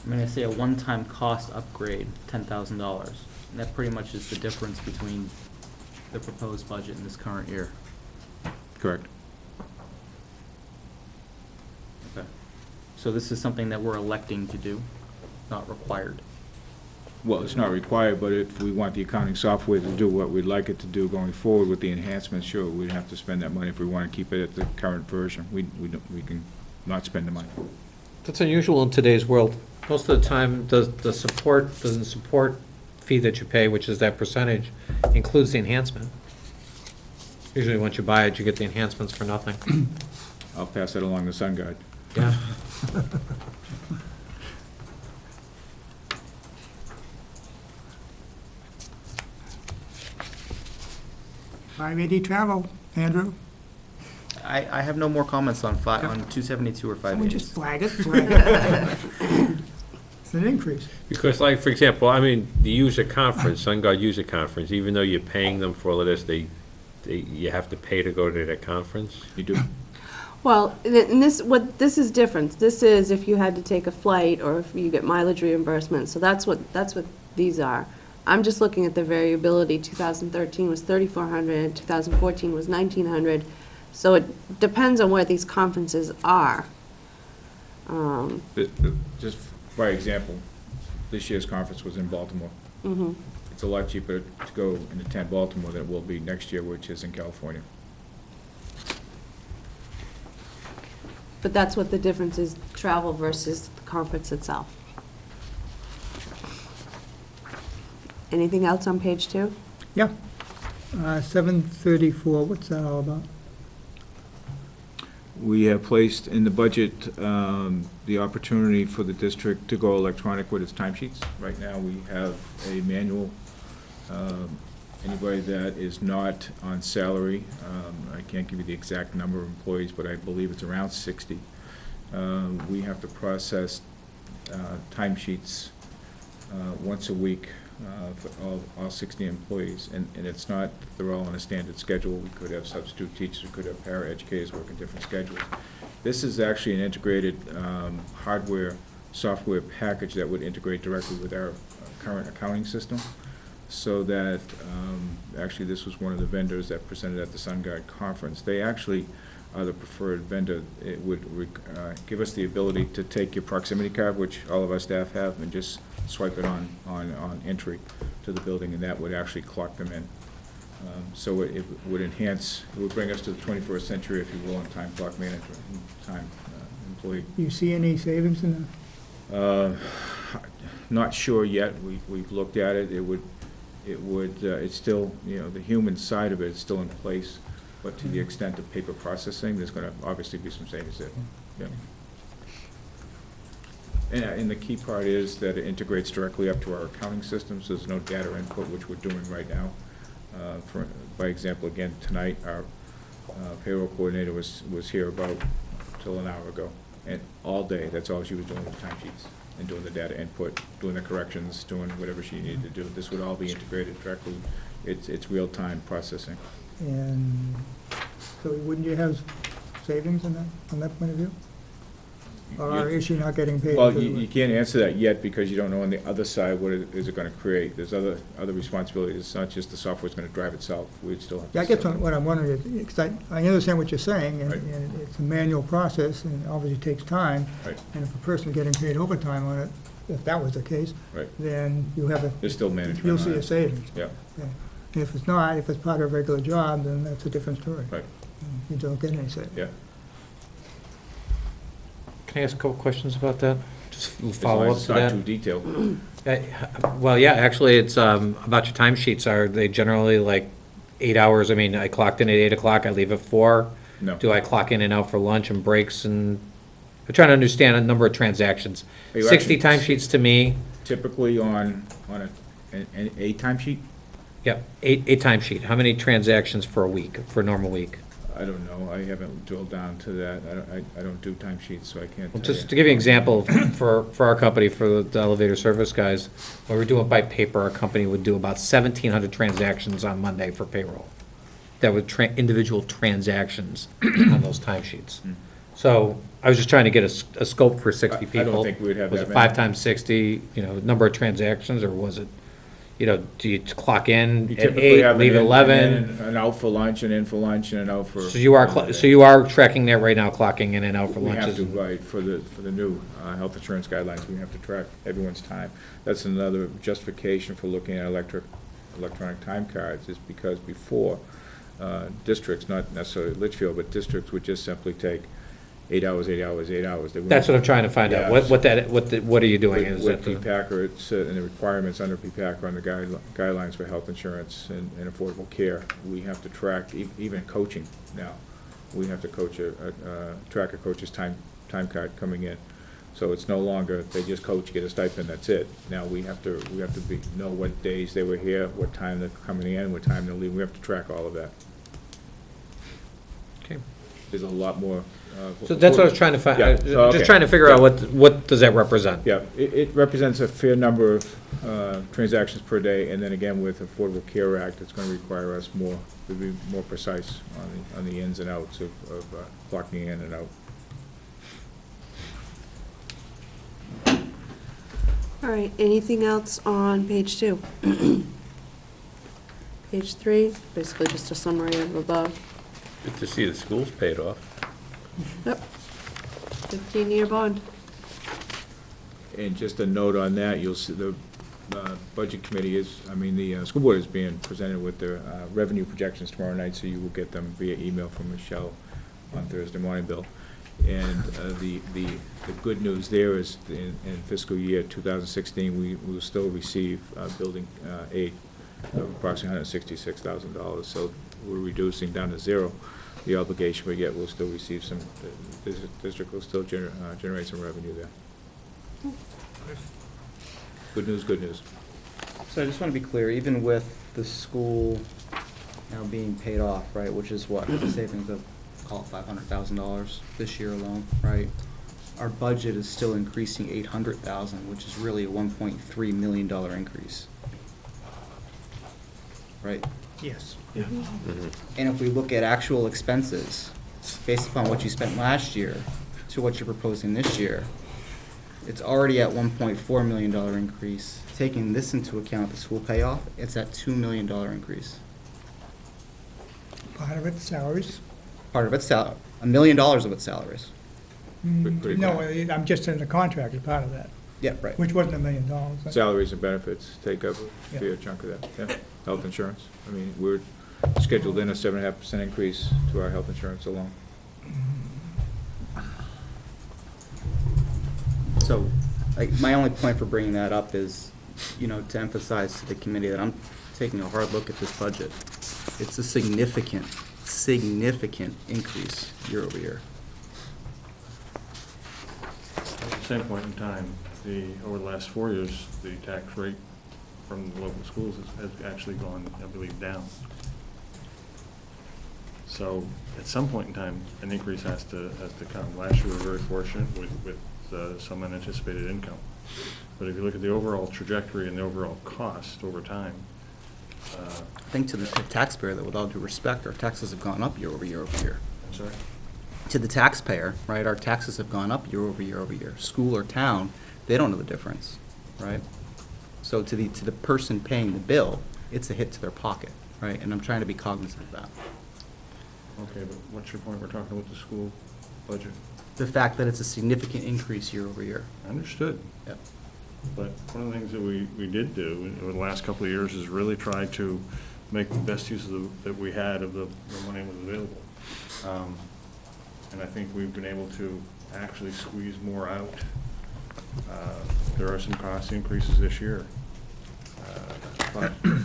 I mean, I say a one-time cost upgrade, $10,000. And that pretty much is the difference between the proposed budget and this current year. Correct. Okay. So this is something that we're electing to do, not required. Well, it's not required, but if we want the accounting software to do what we'd like it to do going forward with the enhancements, sure, we'd have to spend that money if we want to keep it at the current version. We can not spend the money. That's unusual in today's world. Most of the time, the support fee that you pay, which is that percentage, includes the enhancement. Usually, once you buy it, you get the enhancements for nothing. I'll pass that along to SunGuard. Yeah. $580 travel, Andrew. I have no more comments on 272 or Someone just 580. flag it. It's an increase. Because like, for example, I mean, the user conference, SunGuard user conference, even though you're paying them for all of this, you have to pay to go to that conference? You do? Well, and this is different. This is if you had to take a flight or if you get mileage reimbursement, so that's what these are. I'm just looking at the variability. 2013 was 3,400, 2014 was 1,900. So it depends on where these conferences are. Just by example, this year's conference was in Baltimore. Mhm. It's a lot cheaper to go and attend Baltimore than it will be next year, which is in California. But that's what the difference is, travel versus the conference itself. Anything else on page 2? Yeah. 734, what's that all about? We have placed in the budget the opportunity for the district to go electronic with its timesheets. Right now, we have a manual. Anybody that is not on salary, I can't give you the exact number of employees, but I believe it's around 60. We have to process timesheets once a week for all 60 employees, and it's not that they're all on a standard schedule. We could have substitute teachers, we could have paraeducators working different schedules. This is actually an integrated hardware, software package that would integrate directly with our current accounting system, so that, actually this was one of the vendors that presented at the SunGuard conference. They actually are the preferred vendor. It would give us the ability to take your proximity card, which all of our staff have, and just swipe it on entry to the building, and that would actually clock them in. So it would enhance, it would bring us to the 21st century, if you will, on time clock management, time employee. Do you see any savings in that? Not sure yet. We've looked at it. It's still, the human side of it is still in place, but to the extent of paper processing, there's going to obviously be some savings there. Yeah. And the key part is that it integrates directly up to our accounting systems. There's no data input, which we're doing right now. By example, again, tonight, our payroll coordinator was here about till an hour ago, and all day, that's all she was doing with timesheets and doing the data input, doing the corrections, doing whatever she needed to do. This would all be integrated directly. It's real-time processing. And so wouldn't you have savings in that, from that point of view? Or is she not getting paid? Well, you can't answer that yet because you don't know on the other side what is it going to create. There's other responsibilities. It's not just the software's going to drive itself. We'd still have to. Yeah, I guess what I'm wondering is, because I understand what you're saying, and Right. and it's a manual process, and it obviously takes time. Right. And if a person is getting paid overtime on it, if that was the case, Right. then you have There's still management you'll on see a it. savings. Yeah, Yeah. If it's not, if it's part of a regular job, then that's a different story. right, You don't get any savings. yeah. Can I ask a couple questions about that? Just As long follow as up it's to not that. too detailed. Well, yeah, actually, it's about your timesheets. Are they generally like 8 hours? I mean, I clocked in at 8 o'clock, I leave at 4. No. Do I clock in and out for lunch and breaks and, I'm trying to understand a number of transactions. Are you 60 actually- timesheets to me, Typically on a timesheet, yep, eight timesheet. How many transactions for a week, for a normal week? I don't know. I haven't drilled down to that. I don't do timesheets, so I can't Well, tell just you. to give you an example, for our company, for the elevator service guys, when we do it by paper, our company would do about 1,700 transactions on Monday for payroll. That were individual transactions on those timesheets. Hmm. So I was just trying to get a scope for 60 I people. don't think we'd have Was that it many. 5 times 60, number of transactions, or was it, do you clock in You at typically 8, have leave at an 11? an out for lunch, and in for lunch, and an out for. So you are tracking that right now, clocking in and out for We have lunches? to, and- right, for the new health insurance guidelines, we have to track everyone's time. That's another justification for looking at electronic time cards, is because before, districts, not necessarily Litchfield, but districts would just simply take 8 hours, 8 hours, 8 hours. They wouldn't- That's what I'm trying to find out. Yeah. What are you doing? With Is with it the- PPACR, it's, and the requirements under PPACR, on the guidelines for health insurance and affordable care, we have to track, even coaching now. We have to track a coach's time card coming in. So it's no longer, they just coach, get a stipend, that's it. Now we have to know what days they were here, what time they're coming in, what time they're leaving. We have to track all of that. Okay. There's a lot more. So that's what I was trying to find, Yeah, so, okay. just trying to figure out what does that represent? Yeah, it represents a fair number of transactions per day, and then again, with Affordable Care Act, it's gonna require us to be more precise on the ins and outs of clocking in and out. All right, anything else on page 2? Page 3, basically just a summary of above. Good to see the school's paid off. Yep. 15-year bond. And just a note on that, you'll see the Budget Committee the school board is being presented with their revenue projections tomorrow night, so you will get them via email from Michelle on Thursday morning, Bill. And the good news there is in fiscal year 2016, we will still receive building aid of approximately $166,000. So we're reducing down to zero the obligation, but yet we'll still receive some, the district will still generate some revenue there. Good news, good news. So I just want to be clear, even with the school now being paid off, right, which is what, the savings of, call it $500,000 this year alone, right? Our budget is still increasing $800,000, which is really a $1.3 million increase. Right? Yes. And if we look at actual expenses, based upon what you spent last year to what you're proposing this year, it's already at $1.4 million increase. Taking this into account, the school payoff, it's at $2 million increase. Part of it, salaries. Part of it's $1 million of it's salaries. Pretty No, quick. I'm just in the contract, as part of that, Yeah, right. which wasn't $1 million. Salaries and benefits take up a fair chunk of that, yeah. Health insurance, we're scheduled in a 7.5% increase to our health insurance alone. So, my only point for bringing that up is, to emphasize to the committee that I'm taking a hard look at this budget. It's a significant increase year over year. At the same point in time, over the last 4 years, the tax rate from the local schools has actually gone, I believe, down. So at some point in time, an increase has to come. Last year, we were very fortunate with some unanticipated income. But if you look at the overall trajectory and the overall cost over time. I think to the taxpayer, that with all due respect, our taxes have gone up year over year over year. I'm sorry? To the taxpayer, right, our taxes have gone up year over year over year. School or town, they don't know the difference, right? So to the person paying the bill, it's a hit to their pocket, right? And I'm trying to be cognizant of that. Okay, but what's your point? We're talking about the school budget. The fact that it's a significant increase year over year. Understood. Yep. But one of the things that we did do over the last couple of years is really try to make the best use of that we had of the money that was available. And I think we've been able to actually squeeze more out. There are some cost increases this year. But, and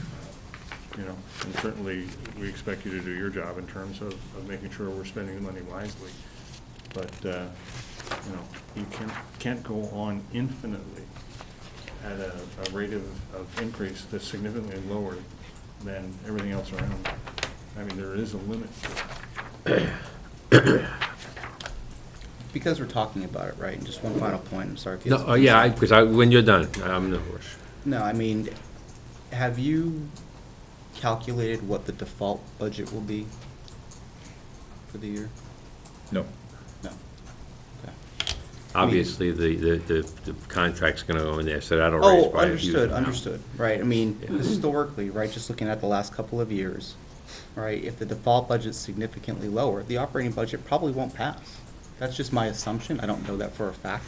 certainly we expect you to do your job in terms of making sure we're spending the money wisely. But, you can't go on infinitely at a rate of increase that's significantly lower than everything else around. There is a limit to it. Because we're talking about it, right, and just one final point, I'm sorry if you have No, something to yeah, say. because when you're done, I'm in no rush. No, have you calculated what the default budget will be for the year? No. No. Okay. obviously, the contract's gonna go in there, so that'll raise Oh, by a huge amount. understood, right, I mean, historically, right, just looking at the last couple of years, right, if the default budget's significantly lower, the operating budget probably won't pass. That's just my assumption, I don't know that for a fact.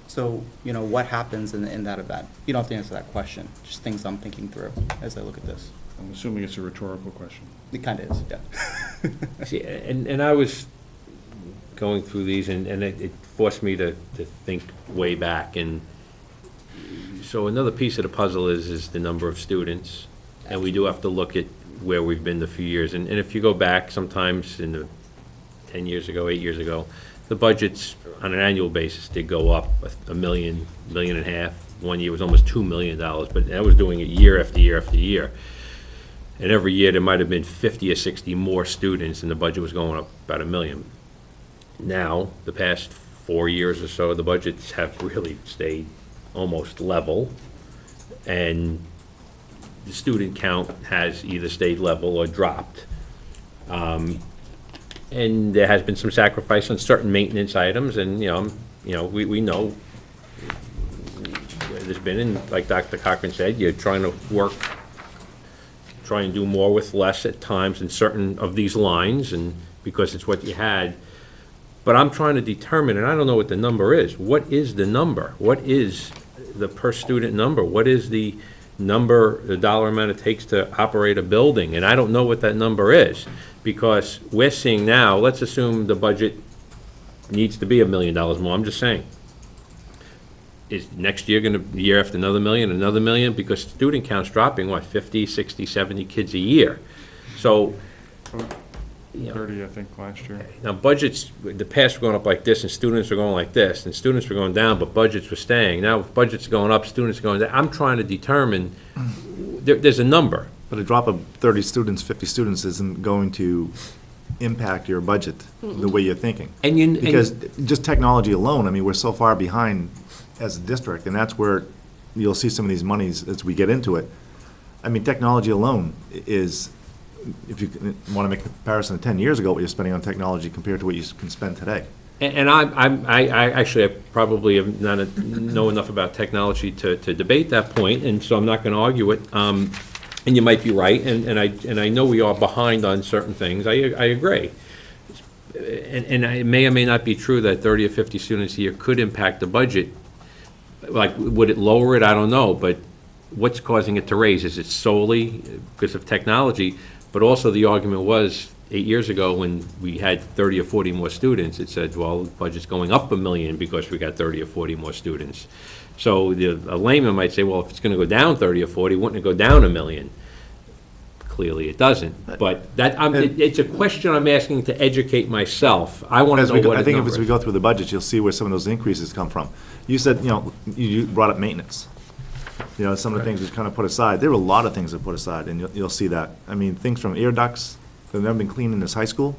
So, you know, what happens in that event? You don't have to answer that question, just things I'm thinking through as I look at this. I'm assuming it's a rhetorical question. It kinda is, yeah. See, and I was going through these, and it forced me to think way back, and so another piece of the puzzle is the number of students, and we do have to look at where we've been the few years, and if you go back sometimes in the 10 years ago, 8 years ago, the budgets on an annual basis did go up $1 million, $1.5 million. One year was almost $2 million, but that was doing it year after year after year. And every year, there might have been 50 or 60 more students, and the budget was going up about $1 million. Now, the past 4 years or so, the budgets have really stayed almost level, and the student count has either stayed level or dropped. And there has been some sacrifice on certain maintenance items, and, we know where there's been, and like Dr. Cochran said, you're trying to try and do more with less at times in certain of these lines, and because it's what you had. But I'm trying to determine, and I don't know what the number is. What is the number? What is the per student number? What is the number, the dollar amount it takes to operate a building? And I don't know what that number is, because we're seeing now, let's assume the budget needs to be $1 million more. I'm just saying. Is next year gonna, the year after, another million? Because student count's dropping, what, 50, 60, 70 kids a year? So, 30, I think, last year. now budgets, the past were going up like this, and students were going like this, and students were going down, but budgets were staying. Now budgets are going up, students are going down. I'm trying to determine, there's a number. But a drop of 30 students, 50 students isn't going to impact your budget the way you're thinking. Because just technology alone, I mean, we're so far behind as a district, and that's where you'll see some of these monies as we get into it. I mean, technology alone is, if you want to make a comparison to 10 years ago, what you're spending on technology compared to what you can spend today. And I actually probably have not know enough about technology to debate that point, and so I'm not going to argue it. And you might be right, and I know we are behind on certain things. I agree. And it may or may not be true that 30 or 50 students a year could impact the budget. Like, would it lower it? I don't know, but what's causing it to raise? Is it solely because of technology? But also the argument was, 8 years ago, when we had 30 or 40 more students, it said, well, the budget's going up $1 million because we got 30 or 40 more students. So a layman might say, well, if it's going to go down 30 or 40, wouldn't it go down $1 million? Clearly, it doesn't. But it's a question I'm asking to educate myself. I want to know what the number is. I think as we go through the budget, you'll see where some of those increases come from. You said, you brought up maintenance. Some of the things we kind of put aside. There were a lot of things that put aside, and you'll see that. I mean, things from air ducts that have never been cleaned in this high school.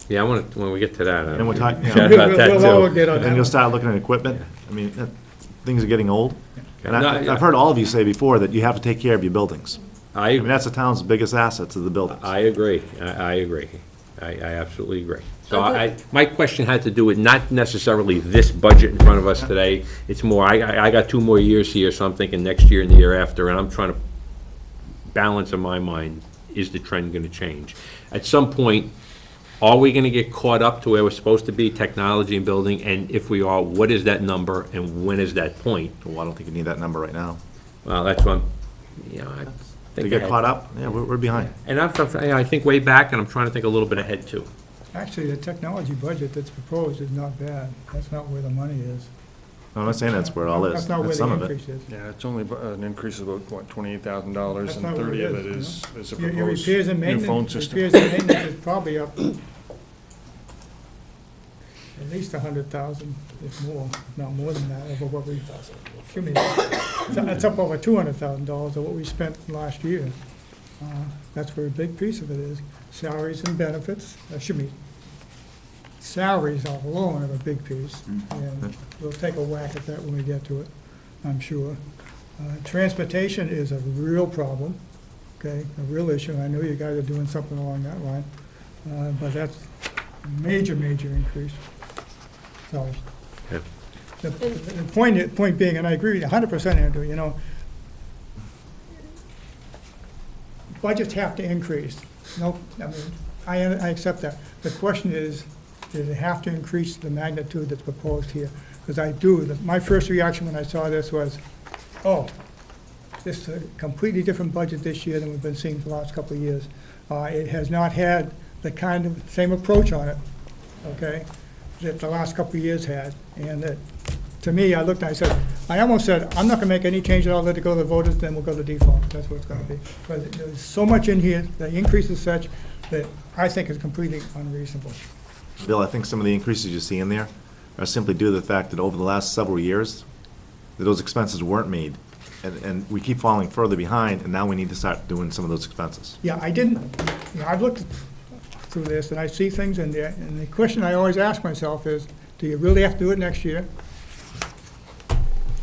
Yeah, I want to, when we get to that, And we're talking, chat about that too. and you'll start looking at equipment. I mean, things are getting old. And No, yeah. I've heard all of you say before that you have to take care of your buildings. I mean, I that's the town's biggest assets, is the buildings. agree. I agree. I absolutely agree. So my question had to do with not necessarily this budget in front of us today. It's more, I got 2 more years here, so I'm thinking next year and the year after, and I'm trying to balance in my mind, is the trend going to change? At some point, are we going to get caught up to where we're supposed to be, technology and building? And if we are, what is that number, and when is that point? Well, I don't think you need that number right now. Well, that's what I To think get ahead. caught up, yeah, we're behind. And I think way back, and I'm trying to think a little bit ahead, too. Actually, the technology budget that's proposed is not bad. That's not where the money is. No, I'm not saying that's where it all is. That's not where That's the some of it. increase is. Yeah, it's only an increase of about, what, $28,000, That's and not what 30 it of it is, is a Your proposed repairs and new phone maintenance, system. repairs and maintenance is probably up at least 100,000, if more, if not more than that, over what we, excuse me, it's up over $200,000 of what we spent last year. That's where a big piece of it is. Salaries and benefits, salaries alone are a big piece, and we'll take a whack at that when we get to it, I'm sure. Transportation is a real problem, okay, a real issue. I know you guys are doing something along that line, but that's a major, major increase. So The point being, and I agree 100%, Andrew, you know, budgets have to increase. No, I mean, I accept that. The question is, does it have to increase the magnitude that's proposed here? Because I do, my first reaction when I saw this was, oh, this is a completely different budget this year than we've been seeing for the last couple of years. It has not had the kind of same approach on it, okay, that the last couple of years had. And that, to me, I looked and I almost said, I'm not gonna make any change at all, let it go to the voters, then we'll go to default. That's what it's gonna be. But there's so much in here, the increase is such that I think is completely unreasonable. Bill, I think some of the increases you see in there are simply due to the fact that over the last several years, that those expenses weren't made. And we keep falling further behind, and now we need to start doing some of those expenses. Yeah, I didn't, you know, I've looked through this, and I see things in there, and the question I always ask myself is, do you really have to do it next year?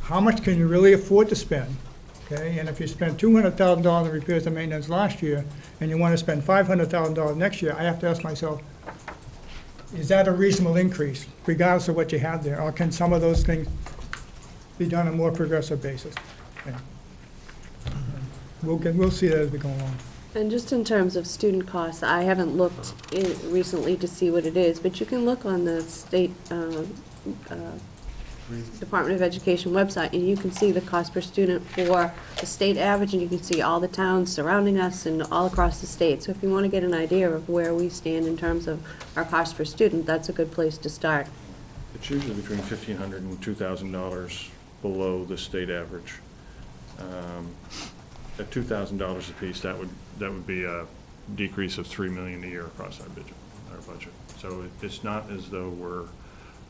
How much can you really afford to spend? Okay, and if you spent $200,000 in repairs and maintenance last year, and you want to spend $500,000 next year, I have to ask myself, is that a reasonable increase, regardless of what you have there? Or can some of those things be done on a more progressive basis? Okay. We'll see that as we go along. And just in terms of student costs, I haven't looked recently to see what it is, but you can look on the state Department of Education website, and you can see the cost per student for the state average, and you can see all the towns surrounding us and all across the state. So if you want to get an idea of where we stand in terms of our cost per student, that's a good place to start. It's usually between $1,500 and $2,000 below the state average. At $2,000 apiece, that would be a decrease of $3 million a year across our budget. So it's not as though we're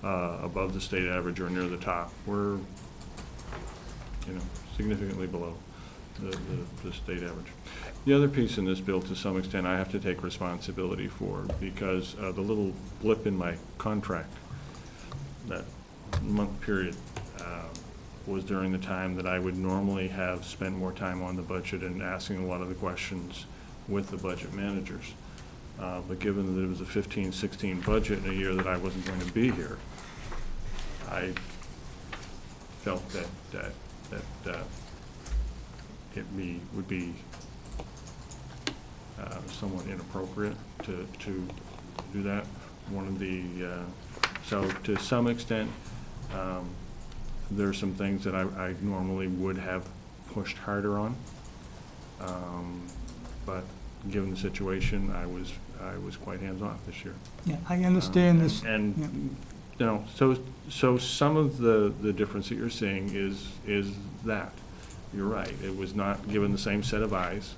above the state average or near the top. We're, significantly below the state average. The other piece in this bill, to some extent, I have to take responsibility for, because the little blip in my contract, that month period, was during the time that I would normally have spent more time on the budget and asking a lot of the questions with the budget managers. But given that it was a 15-16 budget in a year that I wasn't going to be here, I felt that it would be somewhat inappropriate to do that. So to some extent, there are some things that I normally would have pushed harder on, but given the situation, I was quite hands-off this year. Yeah, I understand this. And so some of the difference that you're seeing is that. You're right. It was not given the same set of eyes,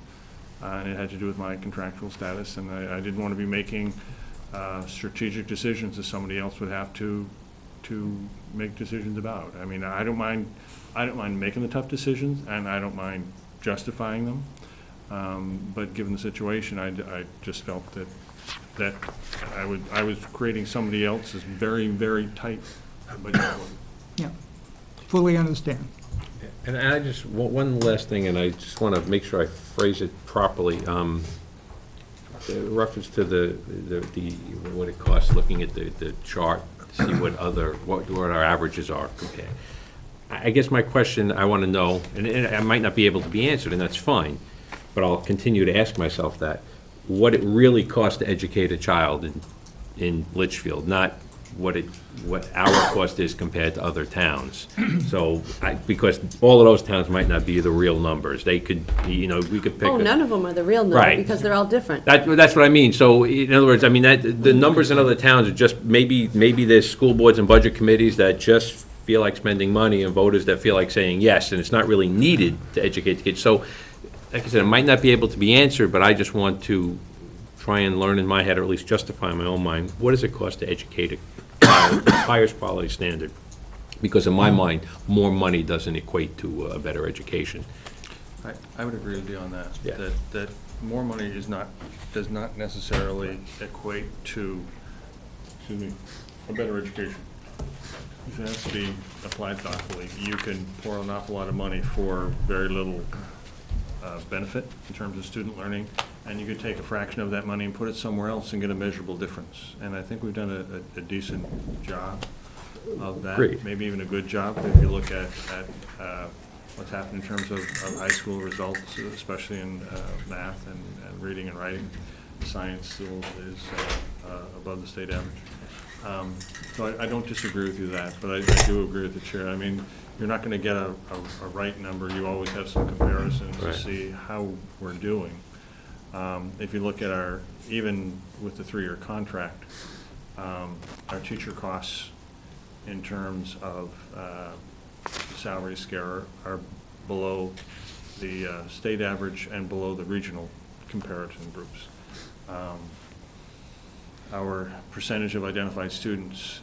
and it had to do with my contractual status, and I didn't want to be making strategic decisions that somebody else would have to make decisions about. I mean, I don't mind making the tough decisions, and I don't mind justifying them. But given the situation, I just felt that I was creating somebody else's very, very tight budget. Yeah, fully understand. And I just, one last thing, and I just want to make sure I phrase it properly. Reference to the what it costs, looking at the chart to see what our averages are compared. I guess my question, I want to know, and I might not be able to be answered, and that's fine, but I'll continue to ask myself that, what it really costs to educate a child in Litchfield, not what our cost is compared to other towns. So, because all of those towns might not be the real numbers. They could, we could pick. Oh, none of them are the real number, Right. because they're all different. That's what I mean. So, in other words, I mean, the numbers in other towns are just, maybe there's school boards and budget committees that just feel like spending money, and voters that feel like saying yes, and it's not really needed to educate the kids. So, like I said, it might not be able to be answered, but I just want to try and learn in my head, or at least justify in my own mind, what does it cost to educate a child to the highest quality standard? Because in my mind, more money doesn't equate to a better education. I would agree with you on that. Yeah. That more money does not necessarily equate to, a better education. It has to be applied thoughtfully. You can pour an awful lot of money for very little benefit in terms of student learning, and you could take a fraction of that money and put it somewhere else and get a measurable difference. And I think we've done a decent job of that. Great. Maybe even a good job if you look at what's happened in terms of high school results, especially in math and reading and writing. Science still is above the state average. So I don't disagree with you that, but I do agree with the chair. I mean, you're not going to get a right number. You always have some comparisons Right. to see how we're doing. If you look at even with the 3-year contract, our teacher costs in terms of salary scale are below the state average and below the regional comparison groups. Our percentage of identified students,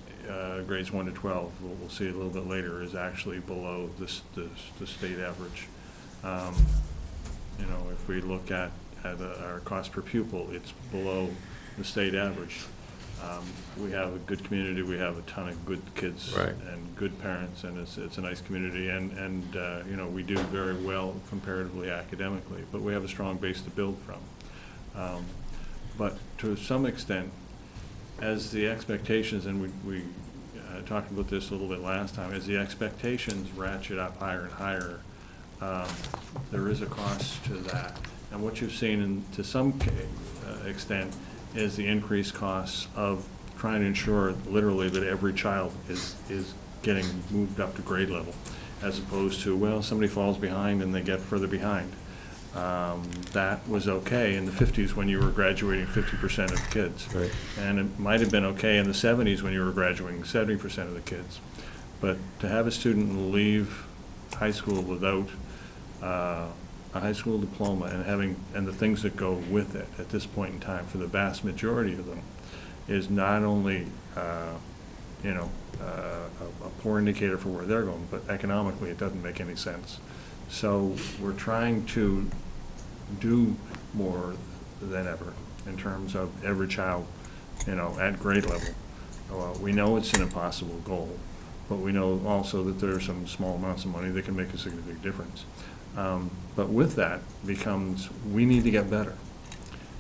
grades 1 to 12, we'll see a little bit later, is actually below the state average. You know, if we look at our cost per pupil, it's below the state average. We have a good community, we have a ton of good kids Right. and good parents, and it's a nice community, and you know, we do very well comparatively academically, but we have a strong base to build from. But to some extent, as the expectations, and we talked about this a little bit last time, as the expectations ratchet up higher and higher, there is a cost to that. And what you've seen, to some extent, is the increased costs of trying to ensure literally that every child is getting moved up to grade level, as opposed to, well, somebody falls behind and they get further behind. That was okay in the 50s when you were graduating 50% of the kids. Right. And it might have been okay in the 70s when you were graduating 70% of the kids. But to have a student leave high school without a high school diploma and the things that go with it at this point in time, for the vast majority of them, is not only you know, a poor indicator for where they're going, but economically it doesn't make any sense. So we're trying to do more than ever in terms of every child, you know, at grade level. We know it's an impossible goal, but we know also that there are some small amounts of money that can make a significant difference. But with that becomes, we need to get better.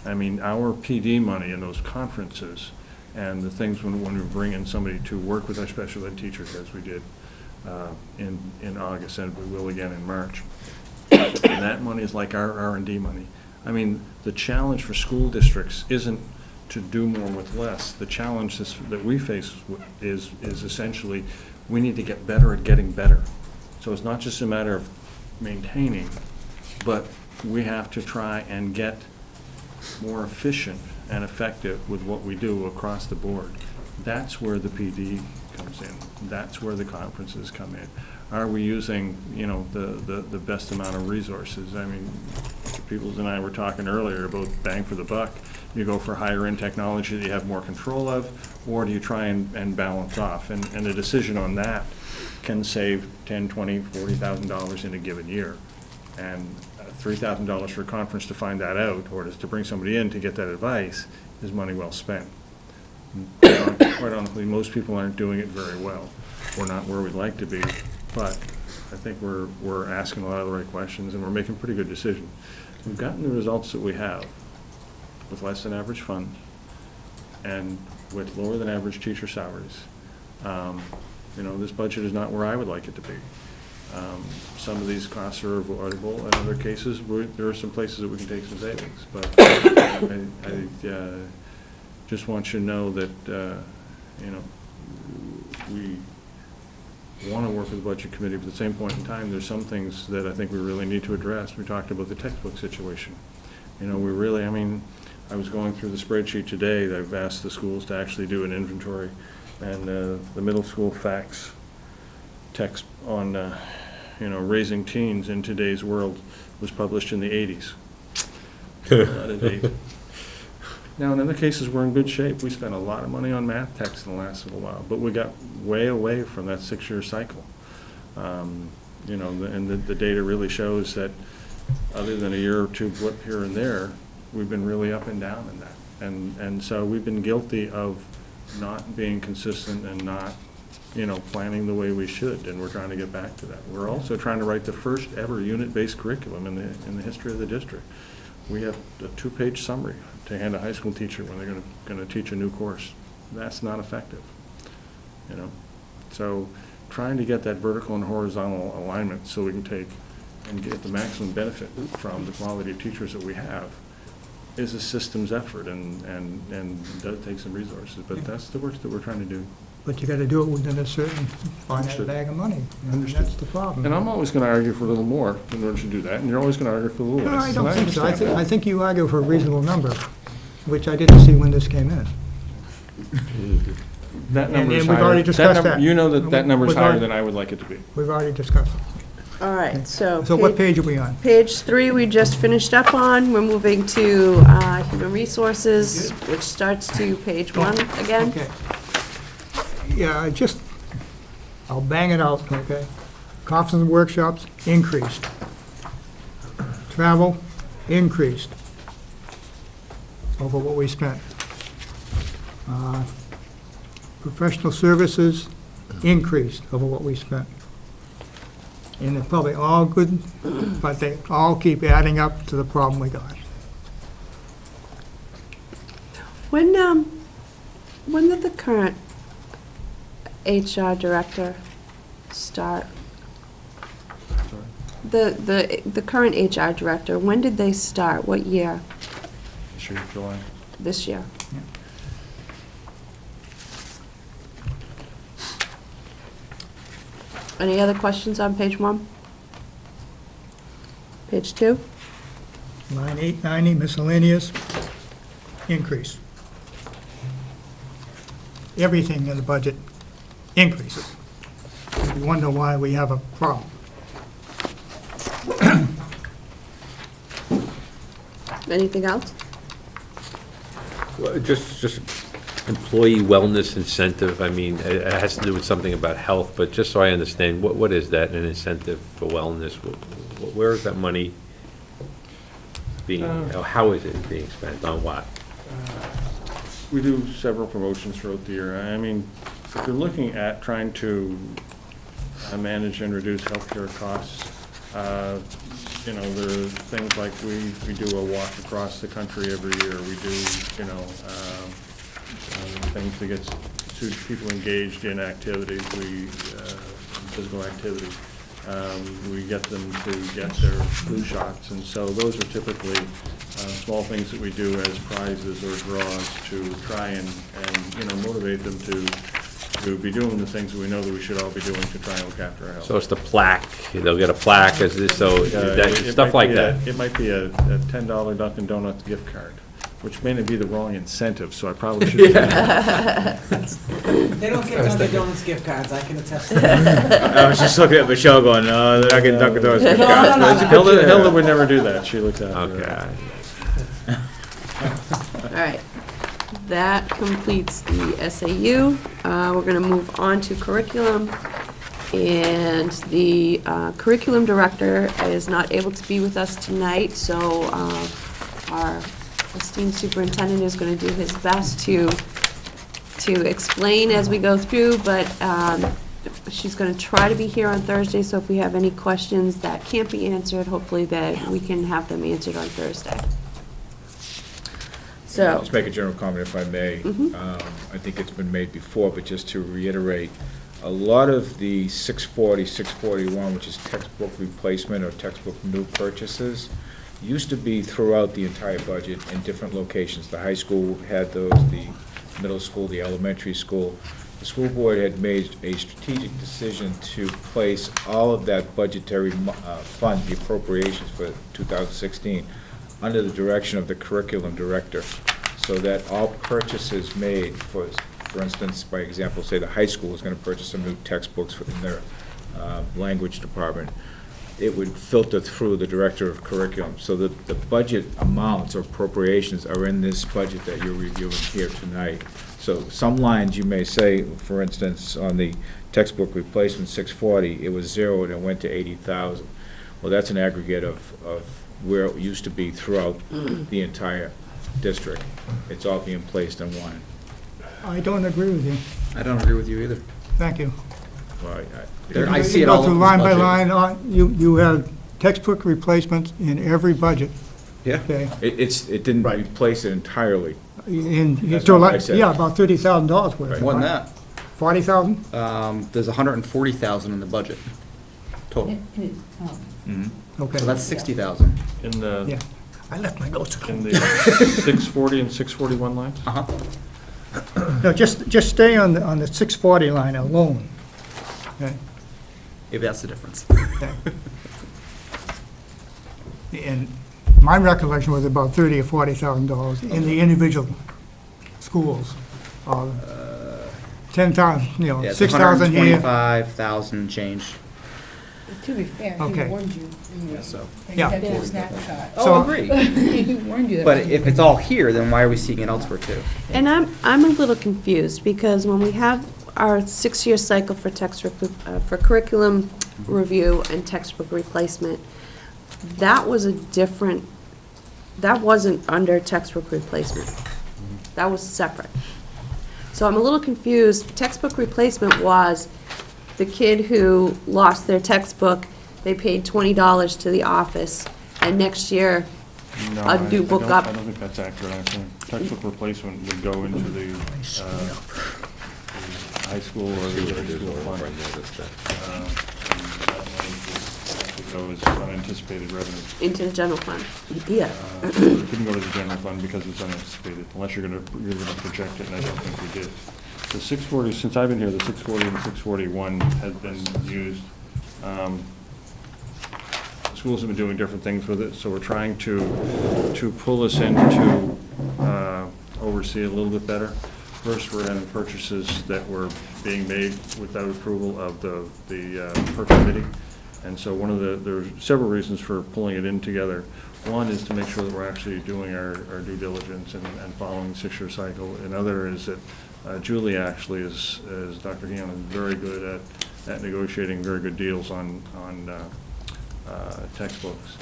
I mean, our PD money in those conferences and the things when we bring in somebody to work with our special ed teachers, as we did in August, and we will again in March. And that money is like our R&D money. I mean, the challenge for school districts isn't to do more with less. The challenge that we face is essentially, we need to get better at getting better. So it's not just a matter of maintaining, but we have to try and get more efficient and effective with what we do across the board. That's where the PD comes in. That's where the conferences come in. Are we using, you know, the best amount of resources? I mean, Peoples and I were talking earlier about bang for the buck. You go for higher end technology that you have more control of, or do you try and balance off? And a decision on that can save $10,000, $20,000, $40,000 in a given year. And $3,000 for a conference to find that out, or to bring somebody in to get that advice, is money well spent. Quite honestly, most people aren't doing it very well. We're not where we'd like to be, but I think we're asking a lot of the right questions, and we're making pretty good decisions. We've gotten the results that we have with less than average funds and with lower than average teacher salaries. You know, this budget is not where I would like it to be. Some of these costs are avoidable. In other cases, there are some places that we can take some savings. But I just want you to know that, you know, we want to work with the budget committee, but at the same point in time, there's some things that I think we really need to address. We talked about the textbook situation. You know, we really, I mean, I was going through the spreadsheet today that I've asked the schools to actually do an inventory, and the middle school facts text on, you know, raising teens in today's world was published in the 80s. Out of date. Now, in other cases, we're in good shape. We spent a lot of money on math texts in the last little while, but we got way away from that 6-year cycle. You know, and the data really shows that other than a year or two blip here and there, we've been really up and down in that. And so we've been guilty of not being consistent and not, you know, planning the way we should, and we're trying to get back to that. We're also trying to write the first ever unit-based curriculum in the history of the district. We have a 2-page summary to hand a high school teacher when they're going to teach a new course. That's not effective, you know. So trying to get that vertical and horizontal alignment so we can take and get the maximum benefit from the quality of teachers that we have is a systems effort, and does take some resources, but that's the work that we're trying to do. But you gotta do it within a certain finite Understood. bag of money. And Understood. that's the problem. And I'm always gonna argue for a little more in order to do that, and you're always gonna argue for a little No, less. I don't and think so. I understand that. think you argue for a reasonable number, which I didn't see when this came in. That number is and we've higher. already discussed number- that. You know that number is We've higher already- than I would like it to be. We've already discussed it. All right, so. So what page are we on? Page 3, we just finished up on. We're moving to Human Resources, which starts to page 1 again. Okay. Yeah, I'll bang it out, okay? Conferences and workshops, increased. Travel, increased over what we spent. Professional services, increased over what we spent. And they're probably all good, but they all keep adding up to the problem we got. When did the current HR director start? The current HR director, when did they start? What year? Sure, July. This year? Any other questions on page 1? Page 2? Line 890, miscellaneous, increase. Everything in the budget increases. You wonder why we have a problem. Anything else? Well, just employee wellness incentive, I mean, it has to do with something about health, but just so I understand, what is that, an incentive for wellness? Where is that money being, how is it being spent, on what? We do several promotions throughout the year. I mean, if you're looking at trying to manage and reduce healthcare costs, you know, there are things like we do a walk across the country every year. We do, you know, things to get people engaged in activities, physical activities. We get them to get their flu shots, and so those are typically small things that we do as prizes or draws to try and you know, motivate them to be doing the things that we know that we should all be doing to try and look after our health. So it's the plaque, they'll get a plaque, as this, so, stuff like that. It might be a $10 Dunkin' Donuts gift card, which may not be the wrong incentive, so I probably should. They don't get Dunkin' Donuts gift cards, I can attest to that. I was just looking at Michelle going, no, they're not getting Dunkin' Donuts gift cards. No. Hilda would never do that. She looks at it. Okay. All right. That completes the SAU. We're going to move on to curriculum. And the curriculum director is not able to be with us tonight, so our esteemed superintendent is going to do his best to explain as we go through, but she's going to try to be here on Thursday, so if we have any questions that can't be answered, hopefully that we can have them answered on Thursday. So, Just make a general comment if I may. I think it's been made before, but just to reiterate, a lot of the 640, 641, which is textbook replacement or textbook new purchases, used to be throughout the entire budget in different locations. The high school had those, the middle school, the elementary school. The school board had made a strategic decision to place all of that budgetary fund, the appropriations for 2016, under the direction of the curriculum director, so that all purchases made, for instance, by example, say the high school is going to purchase some new textbooks in their language department, it would filter through the director of curriculum, so that the budget amounts or appropriations are in this budget that you're reviewing here tonight. So some lines you may say, for instance, on the textbook replacement 640, it was zero and it went to 80,000. Well, that's an aggregate of where it used to be throughout the entire district. It's all being placed in one. I don't agree with you. I don't agree with you either. Thank you. Well, I see it all You go over through this line by budget. line, you have textbook replacements in every budget, Yeah. okay? it didn't replace it entirely. And That's not what I said. yeah, about $30,000 worth. Right. More than that. 40,000? There's 140,000 in the budget, total. Okay. So that's 60,000. In the, Yeah, I left my notes. in the 640 and 641 lines? Uh-huh. No, just stay on the 640 line alone. Okay? If that's the difference. Okay. And my recollection was about $30,000 or $40,000 in the individual schools. 10,000, Yeah, it's 6,000 here. 125,000 change. To be fair, Okay. he warned you. Yeah, so. And Yeah. you got the snapshot. Oh, agree. He warned you that. But if it's all here, then why are we seeing it elsewhere too? And I'm a little confused, because when we have our 6-year cycle for for curriculum review and textbook replacement, that was that wasn't under textbook replacement. That was separate. So I'm a little confused. Textbook replacement was the kid who lost their textbook, they paid $20 to the office, and next year, No, a new book up. I don't think that's accurate, actually. Textbook replacement would go into the high school or the middle school fund. And that money would go as unanticipated revenue. into the general fund. Yeah. It couldn't go to the general fund because it's unanticipated, unless you're gonna project it, and I don't think we did. The 640, since I've been here, the 640 and 641 has been used. Schools have been doing different things with it, so we're trying to pull this in to oversee it a little bit better. First, we're having purchases that were being made without approval of the per committee. And so there's several reasons for pulling it in together. One is to make sure that we're actually doing our due diligence and following the 6-year cycle. Another is that Julie actually is Dr. Heon, is very good at negotiating very good deals on textbooks.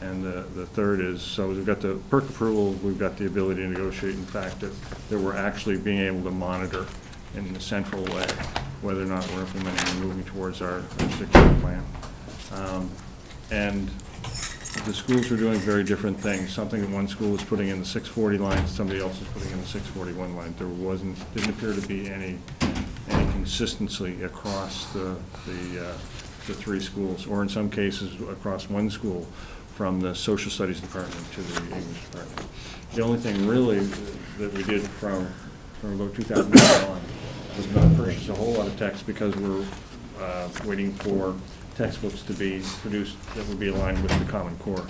And the third is, so we've got the PERC approval, we've got the ability to negotiate. In fact, that we're actually being able to monitor in a central way whether or not we're implementing and moving towards our 6-year plan. And the schools are doing very different things. Something that one school is putting in the 640 line, somebody else is putting in the 641 line. There didn't appear to be any consistency across the 3 schools, or in some cases across one school, from the social studies department to the English department. The only thing really that we did from about 2009 on was not purchase a whole lot of text, because we're waiting for textbooks to be produced that would be aligned with the Common Core.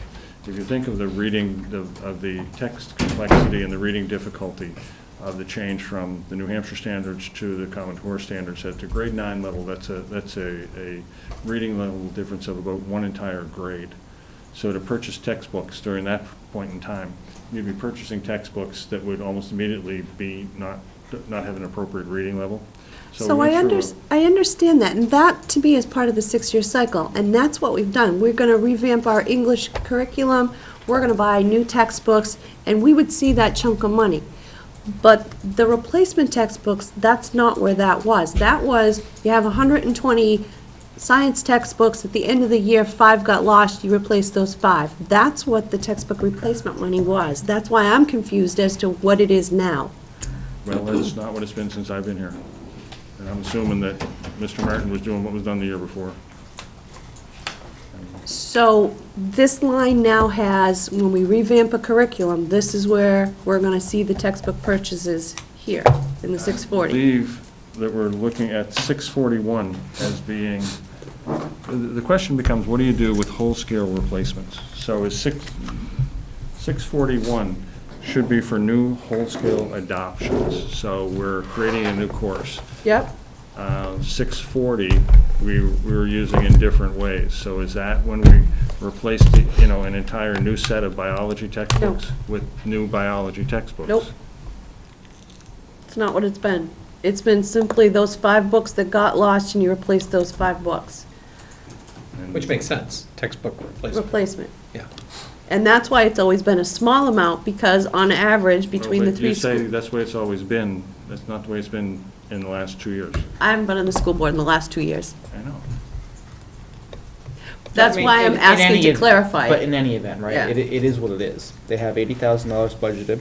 If you think of the reading, of the text complexity and the reading difficulty of the change from the New Hampshire standards to the Common Core standards at the grade 9 level, that's a reading level difference of about 1 entire grade. So to purchase textbooks during that point in time, you'd be purchasing textbooks that would almost immediately be not have an appropriate reading level. So we I went through I understand that, and that to me is part of the 6-year cycle, and that's what we've done. We're gonna revamp our English curriculum, we're gonna buy new textbooks, and we would see that chunk of money. But the replacement textbooks, that's not where that was. That was, you have 120 science textbooks, at the end of the year, 5 got lost, you replace those 5. That's what the textbook replacement money was. That's why I'm confused as to what it is now. Well, that's not what it's been since I've been here. And I'm assuming that Mr. Martin was doing what was done the year before. So this line now has, when we revamp a curriculum, this is where we're gonna see the textbook purchases here, in the I 640. believe that we're looking at 641 as being, the question becomes, what do you do with whole-scale replacements? So is 641 should be for new whole-scale adoptions. So we're creating a new course. Yep. 640, we were using in different ways. So is that when we replaced an entire new set of biology textbooks with new biology textbooks? Nope. It's not what it's been. It's been simply those 5 books that got lost, and you replace those 5 books. Which makes sense, textbook replacement. Replacement. Yeah. And that's why it's always been a small amount, because on average, between Well, the but 3 you say schools. that's the way it's always been. That's not the way it's been in the last 2 years. I haven't been on the school board in the last 2 years. I know. That's why I'm asking to clarify But it. in any event, right, Yeah. it is what it is. They have $80,000 budgeted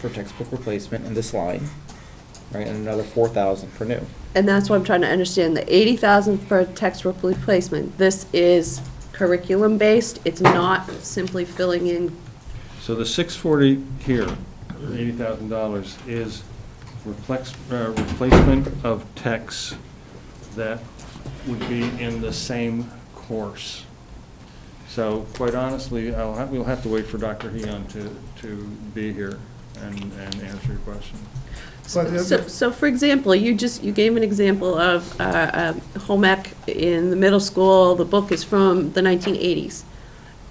for textbook replacement in this line. right, and another 4,000 for new. And that's what I'm trying to understand, the 80,000 for textbook replacement, this is curriculum-based, it's not simply filling in, So the 640 here, $80,000, is replacement of texts that would be in the same course. So quite honestly, we'll have to wait for Dr. Heon to be here and answer your question. so for example, you gave an example of home ec in the middle school, the book is from the 1980s.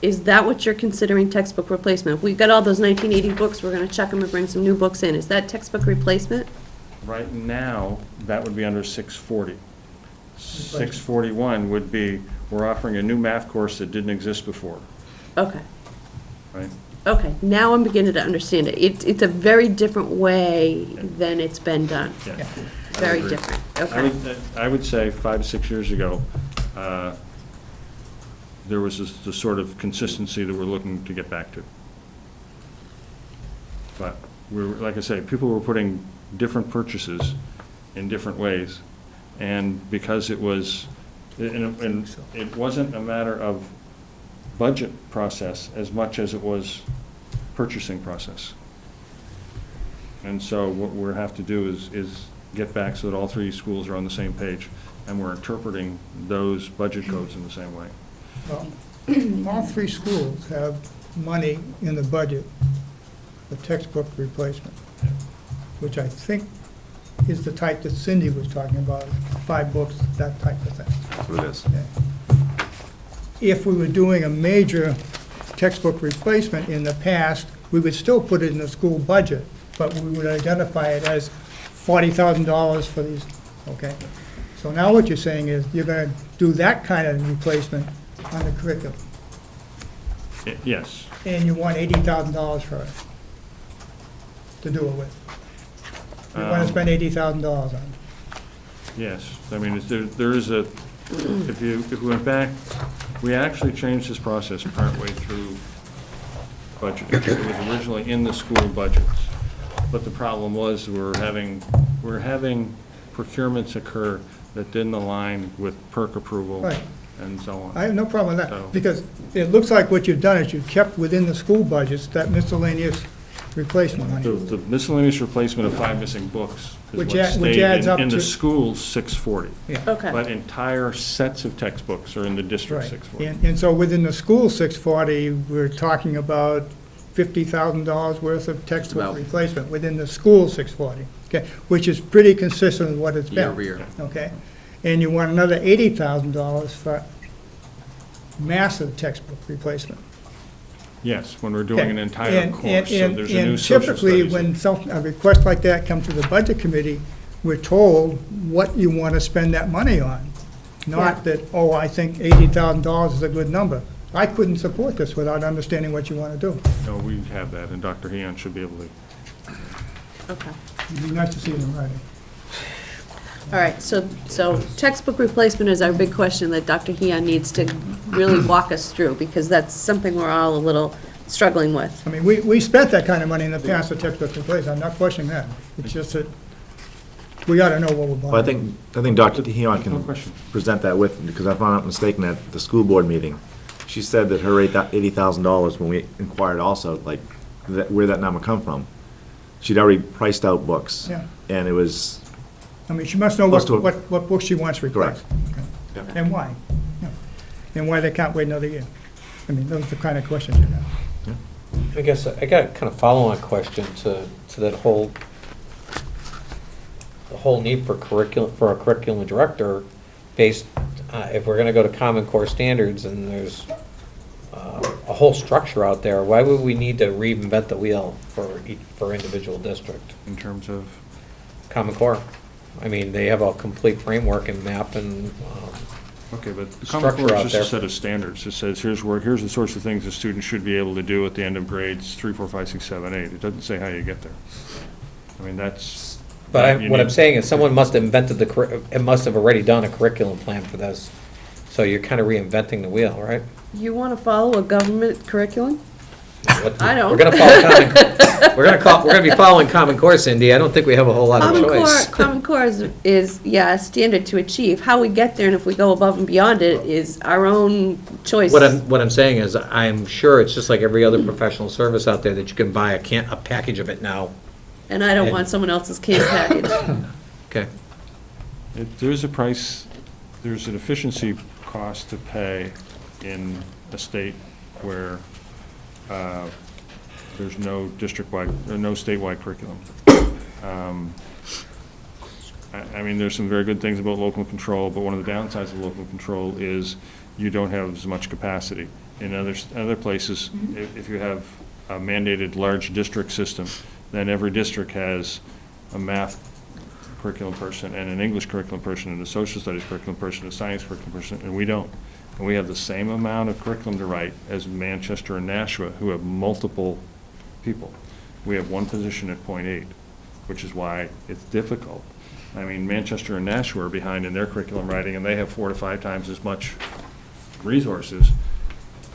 Is that what you're considering textbook replacement? If we've got all those 1980 books, we're gonna check them and bring some new books in, is that textbook replacement? Right now, that would be under 640. 641 would be, we're offering a new math course that didn't exist before, Okay, right? okay, now I'm beginning to understand it. It's a very different way than it's been done. Yeah. Very agree. different, okay. I would say 5 to 6 years ago, there was the sort of consistency that we're looking to get back to. But like I say, people were putting different purchases in different ways. And because it was, and it wasn't a matter of budget process as much as it was purchasing process. And so what we have to do is get back so that all 3 schools are on the same page, and we're interpreting those budget codes in the same way. Well, all 3 schools have money in the budget for textbook replacement, which I think is the type that Cindy was talking about, 5 books, that type of thing. That's what it is. Yeah. If we were doing a major textbook replacement in the past, we would still put it in the school budget, but we would identify it as $40,000 for these, okay? So now what you're saying is you're gonna do that kind of replacement on the curriculum, Yes. and you want $80,000 for it to do it with. You wanna spend $80,000 on it. Yes, I mean, there is a, if we went back, we actually changed this process partway through budget. It was originally in the school budgets, but the problem was we're having procurements occur that didn't align with PERC approval Right. and so on. I have no problem with So- that, because it looks like what you've done is you've kept within the school budgets that miscellaneous replacement money. The miscellaneous replacement of 5 missing books is what Which stayed adds up in the to- schools, 640. Yeah. Okay. But entire sets of textbooks are in the district, Right. 640. And so within the school 640, we're talking about $50,000 worth of textbook about- replacement within the school 640, okay? Which is pretty consistent with what it's been. Year over year. Okay? And you want another $80,000 for massive textbook replacement. Yes, when we're doing an entire And- course, so and- there's a new social And typically, studies. when a request like that comes to the budget committee, we're told what you want to spend that money on. Not that, oh, I think $80,000 is a good number. I couldn't support this without understanding what you want to do. No, we have that, and Dr. Heon should be able to. Okay. It'd be nice to see it in writing. All right, so textbook replacement is our big question that Dr. Heon needs to really walk us through, because that's something we're all a little struggling with. I mean, we spent that kind of money in the past for textbook replacement, I'm not questioning that. It's just that we ought to know what we're buying. Well, I think Dr. Heon No can question. present that with, because if I'm not mistaken, at the school board meeting, she said that her $80,000, when we inquired also, like, where that number come from, she'd already priced out books. Yeah. And it was, I mean, she must know Close to what books she wants replaced. Correct. Okay. Yeah. And why. Yeah. And why they can't wait another year. I mean, those are the kind of questions you have. I guess I got kind of follow-on question to that whole, the whole need for curriculum, for a curriculum director based, if we're gonna go to Common Core standards and there's a whole structure out there, why would we need to reinvent the wheel for individual district? In terms of, Common Core. I mean, they have a complete framework and map and, okay, but the Common Structure Core out is just a there. set of standards. It says, here's the sorts of things a student should be able to do at the end of grades 3, 4, 5, 6, 7, 8. It doesn't say how you get there. I mean, that's. but you what I'm need- saying is someone must have invented it must have already done a curriculum plan for this. So you're kind of reinventing the wheel, right? You want to follow a government curriculum? I don't. We're gonna follow we're gonna be following Common Core, Cindy. I don't think we have a whole lot of choice. Common Core is, yeah, a standard to achieve. How we get there and if we go above and beyond it is our own choice. What I'm saying is, I'm sure it's just like every other professional service out there that you can buy a package of it now. And I don't want someone else's canned package. Okay. There's a price, there's an efficiency cost to pay in a state where there's no district-wide, or no statewide curriculum. I mean, there's some very good things about local control, but one of the downsides of local control is you don't have as much capacity. In other places, if you have a mandated large district system, then every district has a math curriculum person and an English curriculum person and a social studies curriculum person, a science curriculum person, and we don't. And we have the same amount of curriculum to write as Manchester and Nashua, who have multiple people. We have one position at .8, which is why it's difficult. I mean, Manchester and Nashua are behind in their curriculum writing, and they have 4 to 5 times as much resources,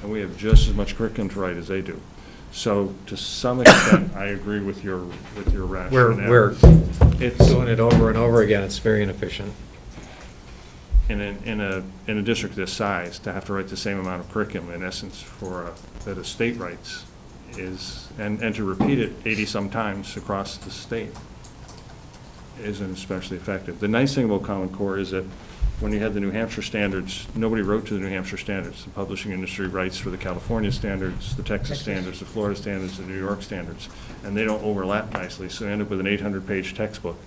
and we have just as much curriculum to write as they do. So, to some extent, I agree with your rationale. We're doing it over and over again. It's very inefficient. In a district this size, to have to write the same amount of curriculum, in essence, that a state writes, and to repeat it 80-some times across the state isn't especially effective. The nice thing about Common Core is that when you had the New Hampshire standards, nobody wrote to the New Hampshire standards. The publishing industry writes for the California standards, the Texas standards, the Florida standards, the New York standards, and they don't overlap nicely, so you end up with an 800-page textbook,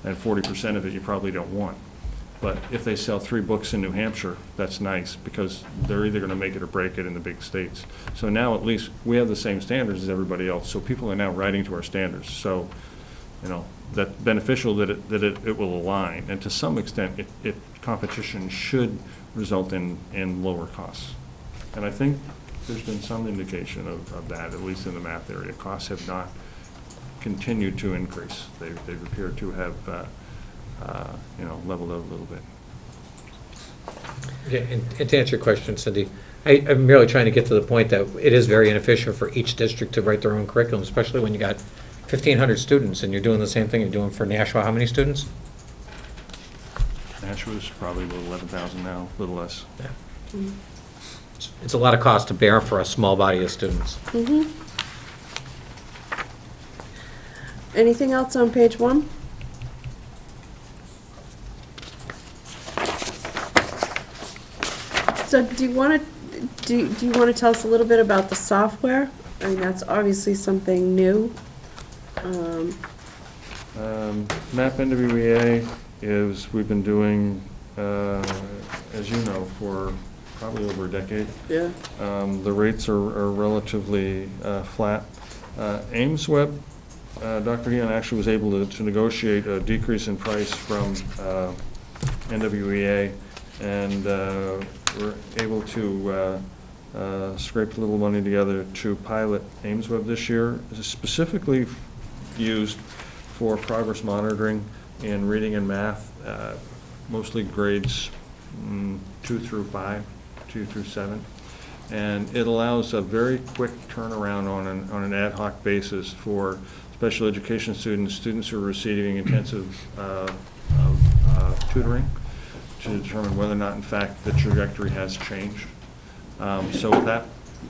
and 40% of it you probably don't want. But if they sell 3 books in New Hampshire, that's nice, because they're either going to make it or break it in the big states. So now at least we have the same standards as everybody else, so people are now writing to our standards. So, you know, that's beneficial that it will align, and to some extent, competition should result in lower costs. And I think there's been some indication of that, at least in the math area. Costs have not continued to increase. They've appeared to have leveled out a little bit. Okay, and to answer your question, Cindy, I'm merely trying to get to the point that it is very inefficient for each district to write their own curriculum, especially when you got 1,500 students and you're doing the same thing you're doing for Nashua. How many students? Nashua's probably about 11,000 now, a little less. Yeah. It's a lot of cost to bear for a small body of students. Anything else on page 1? So do you want to tell us a little bit about the software? I mean, that's obviously something new. MAP NWEA is, we've been doing, as you know, for probably over a decade. Yeah. The rates are relatively flat. AimsWeb, Dr. Heon actually was able to negotiate a decrease in price from NWEA, and we're able to scrape a little money together to pilot AimsWeb this year. This is specifically used for progress monitoring in reading and math, mostly grades 2 through 5, 2 through 7. And it allows a very quick turnaround on an ad hoc basis for special education students who are receiving intensive tutoring to determine whether or not, in fact, the trajectory has changed. So that,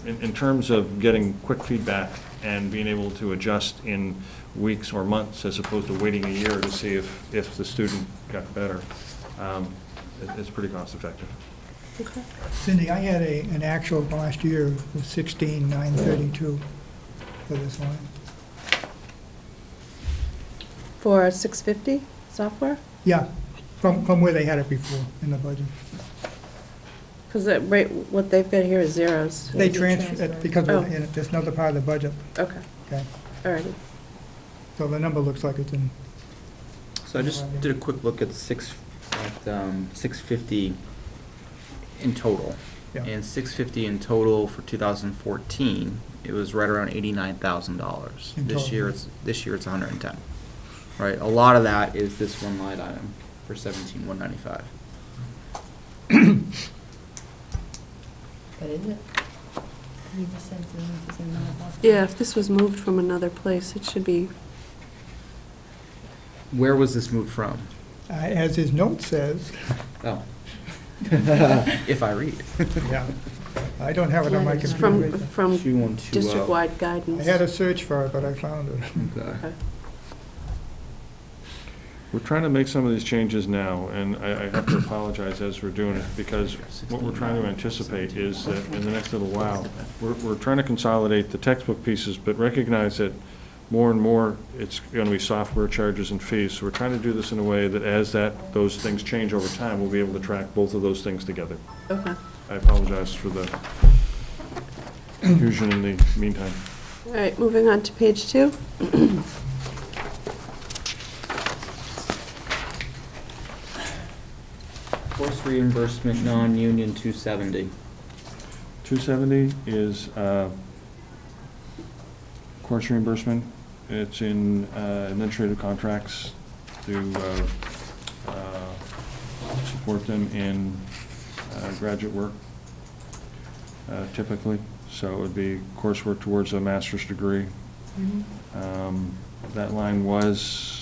in terms of getting quick feedback and being able to adjust in weeks or months as opposed to waiting a year to see if the student got better, it's pretty cost effective. Okay. Cindy, I had an actual last year of 16,932 for this line. For 650 software? Yeah, from where they had it before in the budget. Because what they've got here is zeros. They transferred, because Oh. there's another part of the budget, Okay, okay? all righty. So the number looks like it's in, So I just did a quick look at 650 in total. Yeah. And 650 in total for 2014, it was right around $89,000. In This total. year it's 110. Right, a lot of that is this one line item for 17,195. But is it? You just said to them, this is not possible. Yeah, if this was moved from another place, it should be, Where was this moved from? As his note says, Oh. If I read. yeah, I don't have it on my it's computer. from 2120. district-wide I guidance. had to search for it, but I found it. Okay. We're trying to make some of these changes now, and I have to apologize as we're doing it, because what we're trying to anticipate is that in the next little while, we're trying to consolidate the textbook pieces, but recognize that more and more, it's going to be software charges and fees. So we're trying to do this in a way that as those things change over time, we'll be able to track both of those things together. Okay. I apologize for the confusion in the meantime. All right, moving on to page 2. Course reimbursement, non-union, 270. 270 is course reimbursement. It's in administrative contracts to support them in graduate work, typically. So it would be coursework towards a master's degree. That line was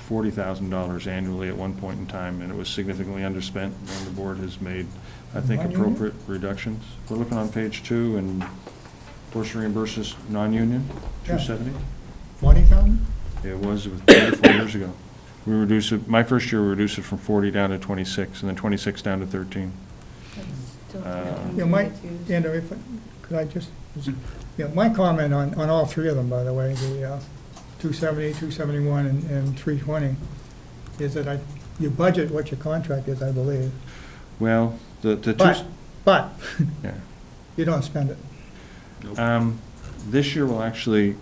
$40,000 annually at one point in time, and it was significantly underspent, and the board has made, I think, Non-union? appropriate reductions. We're looking on page 2, and course reimburses non-union, Yeah. 270. 40,000? It was 3 or 4 years ago. We reduced it, my first year, we reduced it from 40 down to 26, and then 26 down to 13. Still Yeah, Andrew, if, could I just, my comment on all three of them, by the way, the 270, 271, and 320, is that you budget what your contract is, I believe. Well, the two. But, Yeah. you don't spend it. This year will actually,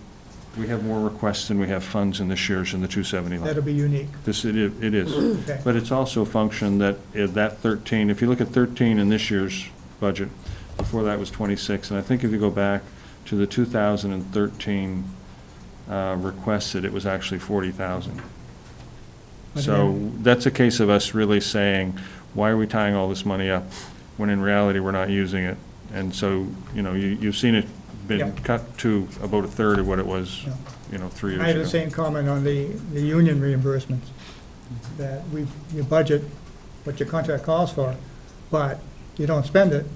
we have more requests than we have funds in this year's in the 270 line. That'll be unique. It is. Okay. But it's also a function that, that 13, if you look at 13 in this year's budget, before that was 26, and I think if you go back to the 2013 requested, it was actually 40,000. So that's a case of us really saying, why are we tying all this money up, when in reality, we're not using it? And so, you've seen it been Yeah. cut to about a third of what it was, Yeah. 3 years I ago. had the same comment on the union reimbursements, that you budget what your contract calls for, but you don't spend it.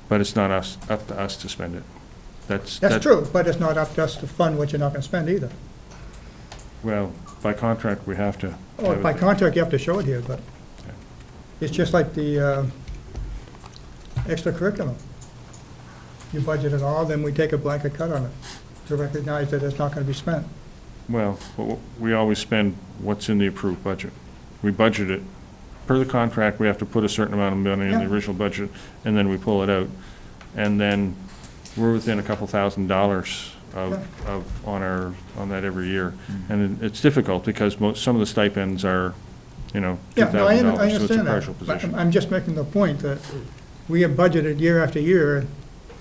But it's not up to us to spend it. That's that- true, but it's not up to us to fund what you're not gonna spend either. Well, by contract, we have to. Oh, have it. by contract, you have to show it here, but Yeah. it's just like the extracurricular. You budget it all, then we take a blanket cut on it to recognize that it's not gonna be spent. Well, we always spend what's in the approved budget. We budget it, per the contract, we have to put a certain amount of money in the Yeah. original budget, and then we pull it out. And then we're within a couple $1,000s on that every year. And it's difficult, because some of the stipends are, Yeah, no, $2,000, I so it's a understand partial that, but position. I'm just making the point that we have budgeted year after year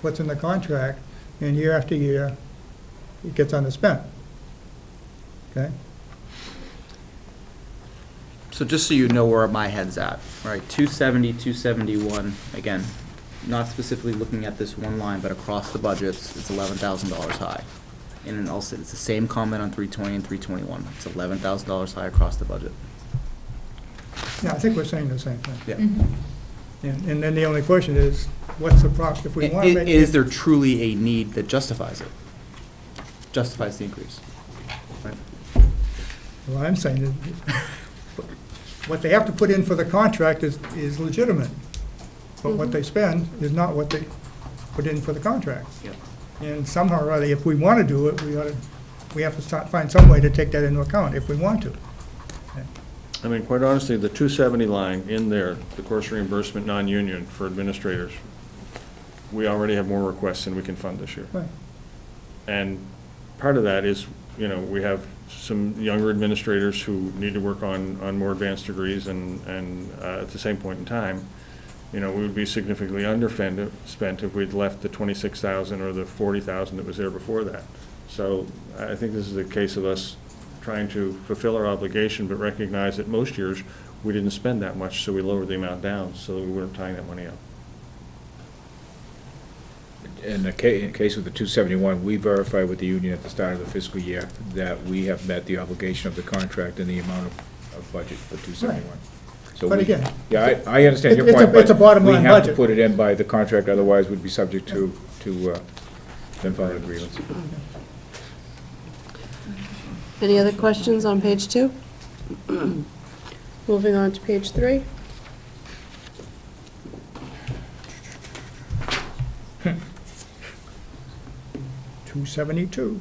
what's in the contract, and year after year, it gets underspent. Okay? So just so you know where my head's at, right, 270, 271, again, not specifically looking at this one line, but across the budgets, it's $11,000 high. And then also, it's the same comment on 320 and 321, it's $11,000 high across the budget. Yeah, I think we're saying the same thing. Yeah. And then the only question is, what's the problem, if we want to make. Is there truly a need that justifies it? Justifies the increase? Right. Well, I'm saying is, what they have to put in for the contract is legitimate, but what they spend is not what they put in for the contract. Yep. And somehow or other, if we want to do it, we have to find some way to take that into account, if we want to. I mean, quite honestly, the 270 line in there, the course reimbursement non-union for administrators, we already have more requests than we can fund this year. Right. And part of that is, we have some younger administrators who need to work on more advanced degrees, and at the same point in time, we would be significantly spent if we'd left the 26,000 or the 40,000 that was there before that. So I think this is a case of us trying to fulfill our obligation, but recognize that most years, we didn't spend that much, so we lowered the amount down, so that we weren't tying that money up. in the case with the 271, we verified with the union at the start of the fiscal year that we have met the obligation of the contract and the amount of budget for 271. So But we- again, Yeah, I understand your it's a- point, it's a bottom line we have to budget. put it in by the contract, otherwise we'd be subject to them filing agreements. Any other questions on page 2? Moving on to page 3. $272.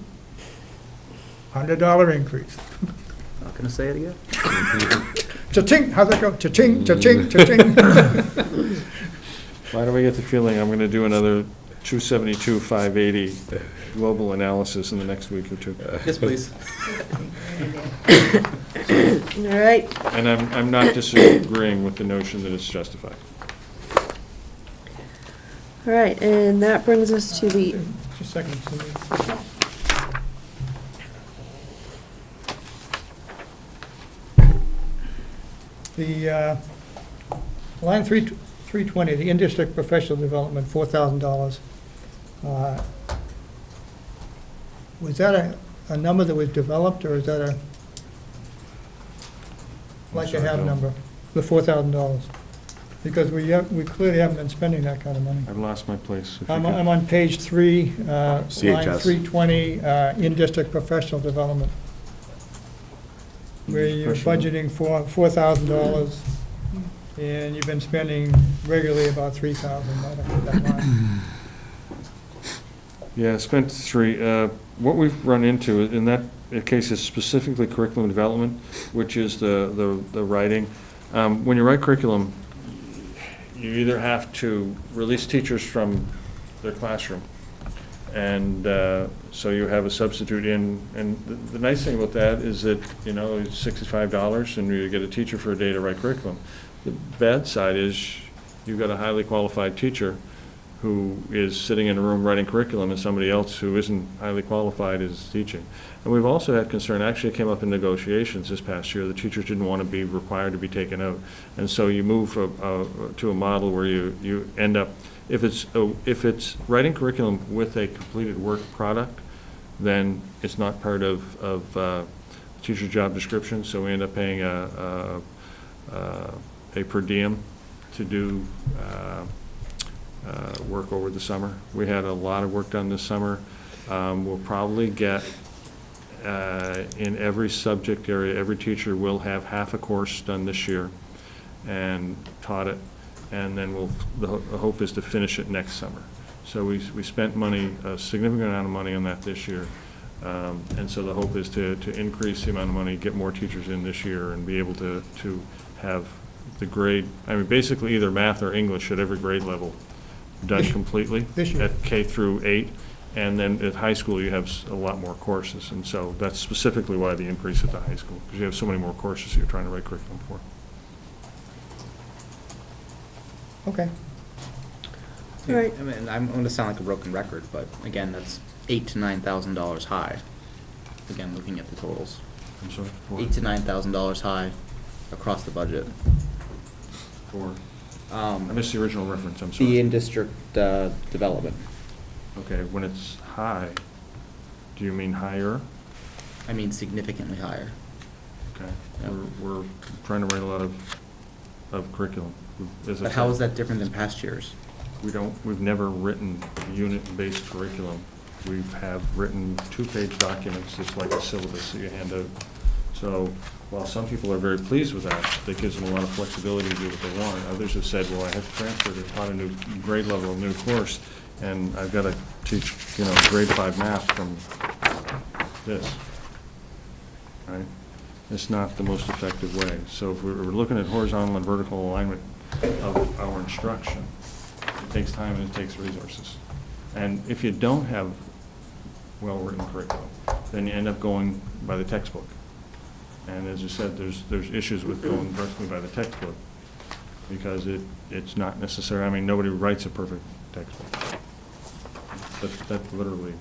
$100 increase. Not gonna say it again? Cha-ching, how's that go? Cha-ching, cha-ching, cha-ching. Why do I get the feeling I'm gonna do another 272, 580 global analysis in the next week or two? Yes, please. All right, And I'm not disagreeing with the notion that it's justified. all right, and that brings us to the, Just a second. Cindy. The line 320, the in-district professional development, $4,000. Was that a number that was developed, or is that a like to sorry, have no. number, the $4,000? Because we clearly haven't been spending that kind of money. I've lost my place. If you I'm could- on page 3, line CHS. 320, in-district professional development, where you're Professional. budgeting for $4,000, and you've been spending regularly about $3,000, that line. Yeah, spent 3. What we've run into in that case is specifically curriculum development, which is the writing. When you write curriculum, you either have to release teachers from their classroom, and so you have a substitute in, and the nice thing about that is that, you know, it's $65 and you get a teacher for a day to write curriculum. The bad side is you've got a highly qualified teacher who is sitting in a room writing curriculum, and somebody else who isn't highly qualified is teaching. And we've also had concern, actually it came up in negotiations this past year, the teachers didn't want to be required to be taken out. And so you move to a model where you end up, if it's writing curriculum with a completed work product, then it's not part of teacher's job description, so we end up paying a per diem to do work over the summer. We had a lot of work done this summer. We'll probably get, in every subject area, every teacher will have half a course done this year and taught it, and then the hope is to finish it next summer. So we spent money, a significant amount of money on that this year. And so the hope is to increase the amount of money, get more teachers in this year, and be able to have the grade, I mean, basically either math or English at every grade level done completely. This year. At K through 8, and then at high school you have a lot more courses, and so that's specifically why the increase at the high school, because you have so many more courses you're trying to write curriculum for. Okay. all right. I mean, I'm gonna sound like a broken record, but again, that's $8,000 to $9,000 high. Again, looking at the totals, I'm sorry? $8,000 to $9,000 high across the budget. I missed the original reference, I'm sorry. The in-district development. Okay, when it's high, do you mean higher? I mean significantly higher. Okay, Yeah. we're trying to write a lot of curriculum. As I But how said, is that different than past years? we've never written unit-based curriculum. We have written 2-page documents, just like a syllabus that you hand out. So while some people are very pleased with that gives them a lot of flexibility to do what they want. Others have said, well, I have to transfer to taught a new grade level, a new course, and I've got to teach, grade 5 math from this, right? It's not the most effective way. So if we're looking at horizontal and vertical alignment of our instruction, it takes time and it takes resources. And if you don't have well-written curriculum, then you end up going by the textbook. And as you said, there's issues with going directly by the textbook, because it's not necessary, I mean, nobody writes a perfect textbook. That's literally,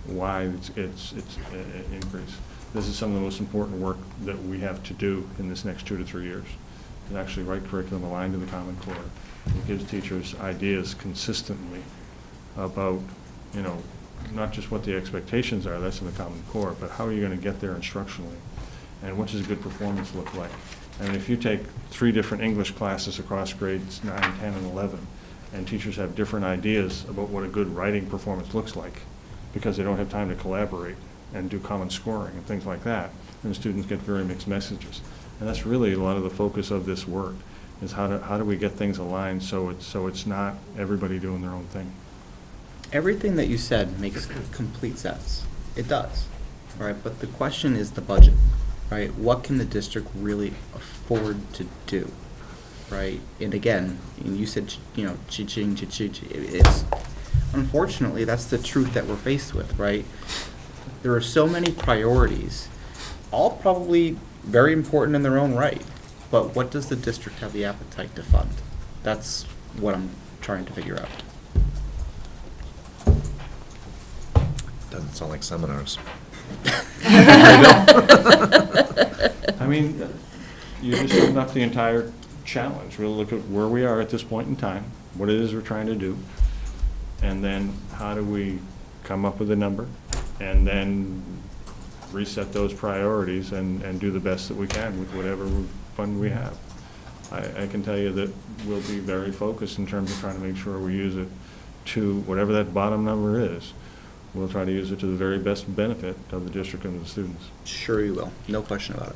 why it's an increase. This is some of the most important work that we have to do in this next 2 to 3 years, to actually write curriculum aligned to the Common Core. It gives teachers ideas consistently about, not just what the expectations are, that's in the Common Core, but how are you going to get there instructionally? And what does a good performance look like? And if you take 3 different English classes across grades 9, 10, and 11, and teachers have different ideas about what a good writing performance looks like, because they don't have time to collaborate and do common scoring and things like that, and the students get very mixed messages. And that's really a lot of the focus of this work, is how do we get things aligned so it's not everybody doing their own thing. Everything that you said makes complete sense. It does, right? But the question is the budget, right? What can the district really afford to do, right? And again, you said, cha-ching, cha-ching. It's, unfortunately, that's the truth that we're faced with, right? There are so many priorities, all probably very important in their own right, but what does the district have the appetite to fund? That's what I'm trying to figure out. Doesn't sound like seminars. I mean, you just summed up the entire challenge. We'll look at where we are at this point in time, what it is we're trying to do, and then how do we come up with a number, and then reset those priorities and do the best that we can with whatever fund we have. I can tell you that we'll be very focused in terms of trying to make sure we use it to whatever that bottom number is. We'll try to use it to the very best benefit of the district and the students. Sure you will, no question about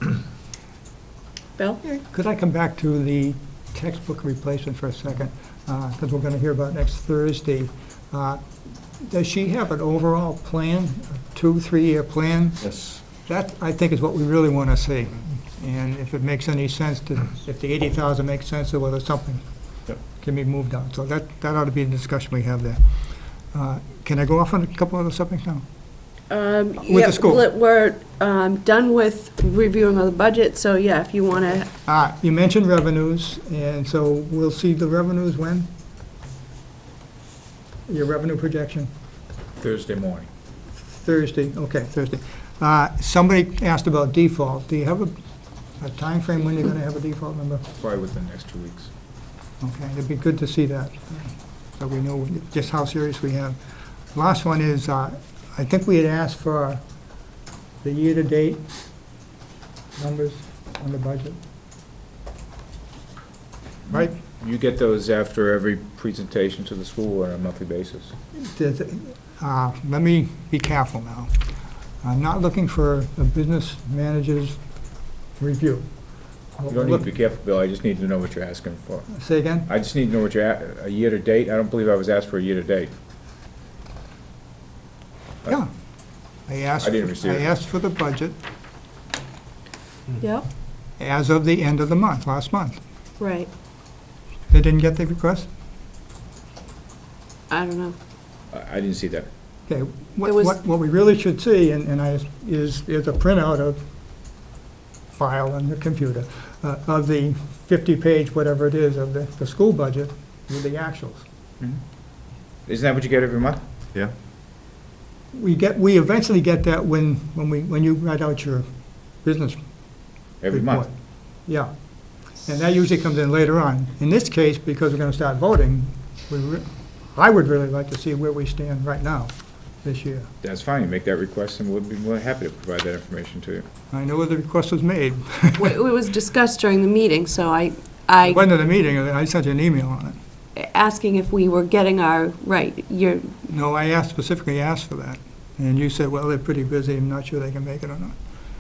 it. Bill? Could I come back to the textbook replacement for a second? Because we're going to hear about next Thursday. Does she have an overall plan, a 2-3-year plan? Yes. That, I think, is what we really want to see. And if it makes any sense if the 80,000 makes sense, or whether something Yep. can be moved on. So that ought to be the discussion we have there. Can I go off on a couple other subjects now? With the school. We're done with reviewing of the budget, so yeah, if you want to. You mentioned revenues, and so we'll see the revenues when? Your revenue projection? Thursday morning. Thursday, okay, Thursday. Somebody asked about default. Do you have a time frame when you're going to have a default number? Probably within the next 2 weeks. Okay, it'd be good to see that, so we know just how serious we have. Last one is, I think we had asked for the year-to-date numbers on the budget. Right? You get those after every presentation to the school on a monthly basis. Let me be careful now. I'm not looking for a business manager's review. You don't need to be careful, Bill, I just need to know what you're asking for. Say again? I just need to know what you're, a year-to-date? I don't believe I was asked for a year-to-date. Yeah. I didn't receive it. I asked for the budget Yep, as of the end of the month, last month. right. They didn't get the request? I don't know. I didn't see that. Okay, It was- what we really should see, is a printout of file on the computer, of the 50-page, whatever it is, of the school budget with the actuals. Isn't that what you get every month? Yeah? We eventually get that when you write out your business Every report. month? Yeah. And that usually comes in later on. In this case, because we're going to start voting, I would really like to see where we stand right now, this year. That's fine, you make that request and we'll be more than happy to provide that information to you. I know where the request was made. It was discussed during the meeting, so It wasn't at the meeting, I sent you an email on it. asking if we were getting our, No, I specifically asked for that. And you said, well, they're pretty busy, I'm not sure they can make it or not.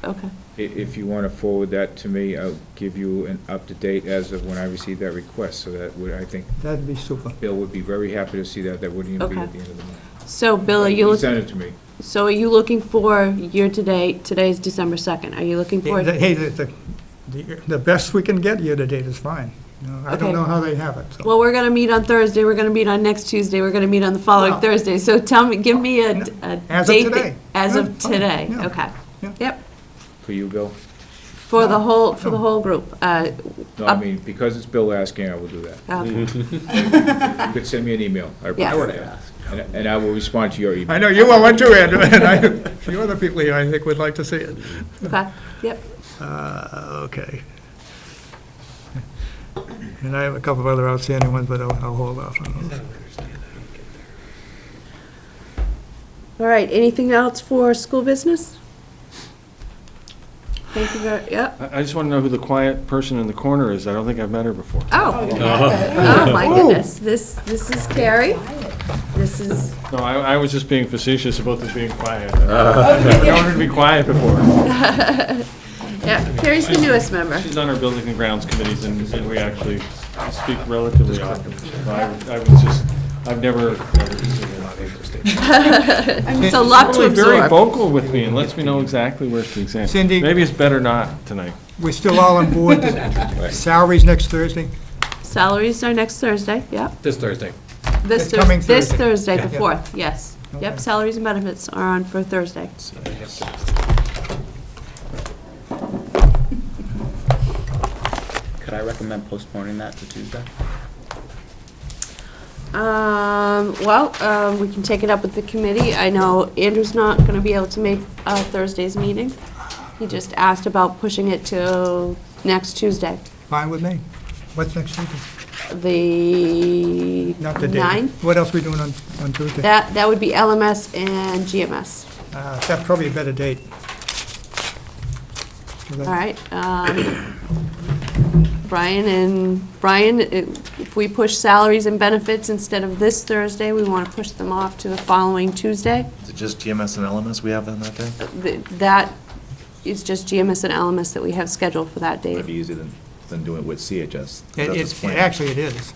okay. If you want to forward that to me, I'll give you an up-to-date as of when I received that request, so that would, I think That'd be super. Bill would be very happy to see that, that wouldn't even be Okay. at the end of the month. So, Bill, are you You looking, send it to me. so are you looking for year-to-date, today's December 2nd, are you looking for? Hey, the best we can get year-to-date is fine. You know, I Okay. don't know how they have it, so. Well, we're gonna meet on Thursday, we're gonna meet on next Tuesday, we're gonna meet on the following Wow. Thursday, so give me a As of date. today. As Yeah, of fine. today, Yeah. okay. Yeah. Yep, For you, Bill? for the whole group. No, I mean, because it's Bill asking, I will do that. Okay. You could send me an email. I Yes. appreciate it. And I will respond to your email. I know you want one too, Andrew, and a few other people here, I think, would like to see it. Okay, yep. Okay. And I have a couple of other outstanding ones, but I'll hold off on those. All right, anything else for school business? Thank you very, yep. I just want to know who the quiet person in the corner is. I don't think I've met her before. Oh, oh my goodness, this is Carrie. This is, No, I was just being facetious about this being quiet. I've never known her to be quiet before. yeah, Carrie's the newest member. She's on our building and grounds committees, and we actually speak relatively often. So I've never seen her. It's a lot to She's very absorb. vocal with me and lets me know exactly where things stand. Cindy? Maybe it's better not tonight. We're still all on board. The salaries next Thursday? Salaries are next Thursday, yep. This Thursday. This coming This Thursday. Thursday, the 4th, yes. Okay. Yep, salaries and benefits are on for Thursday. Could I recommend postponing that to Tuesday? Well, we can take it up with the committee. I know Andrew's not gonna be able to make Thursday's meeting. He just asked about pushing it to next Tuesday, Fine with me. What's next Tuesday? the Not the date. 9th. What else we doing on Tuesday? That would be LMS and GMS. That's probably a better date. All right. Brian, if we push salaries and benefits instead of this Thursday, we want to push them off to the following Tuesday. Is it just GMS and LMS we have on that day? That is just GMS and LMS that we have scheduled for that Might date. be easier than doing it with CHS. Actually, it is.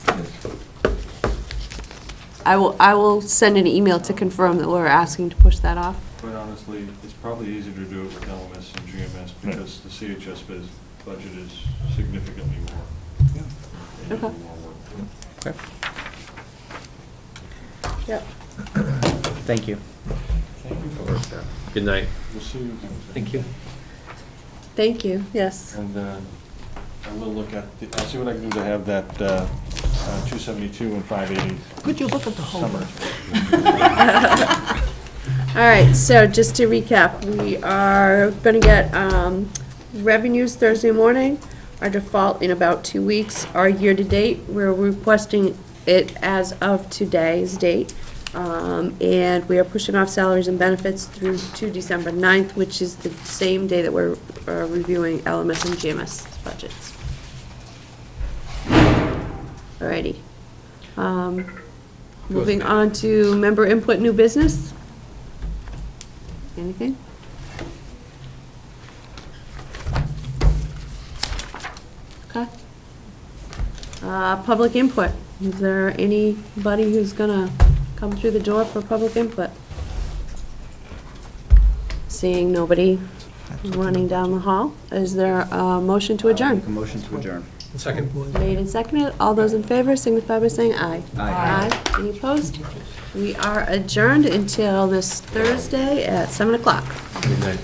I will send an email to confirm that we're asking to push that off. Quite honestly, it's probably easier to do it with LMS and GMS because the CHS budget is significantly more. They need Okay. more work. Okay. Yep. Thank you. Good night. We'll see you. Thank you. Thank you, yes. And I will look at, I'll see what I can do to have that 272 and 580 Could you look at the whole? summer. All right, so just to recap, we are going to get revenues Thursday morning, our default in about 2 weeks, our year-to-date, we're requesting it as of today's date, and we are pushing off salaries and benefits through to December 9th, which is the same day that we're reviewing LMS and GMS budgets. All righty. Moving on to member input, new business. Anything? Okay. Public input. Is there anybody who's gonna come through the door for public input? Seeing nobody running down the hall, is there a motion to adjourn? Make a motion to adjourn. Second. Made and seconded. All those in favor signify by saying aye. Aye. Any opposed? We are adjourned until this Thursday at 7 o'clock. Good night.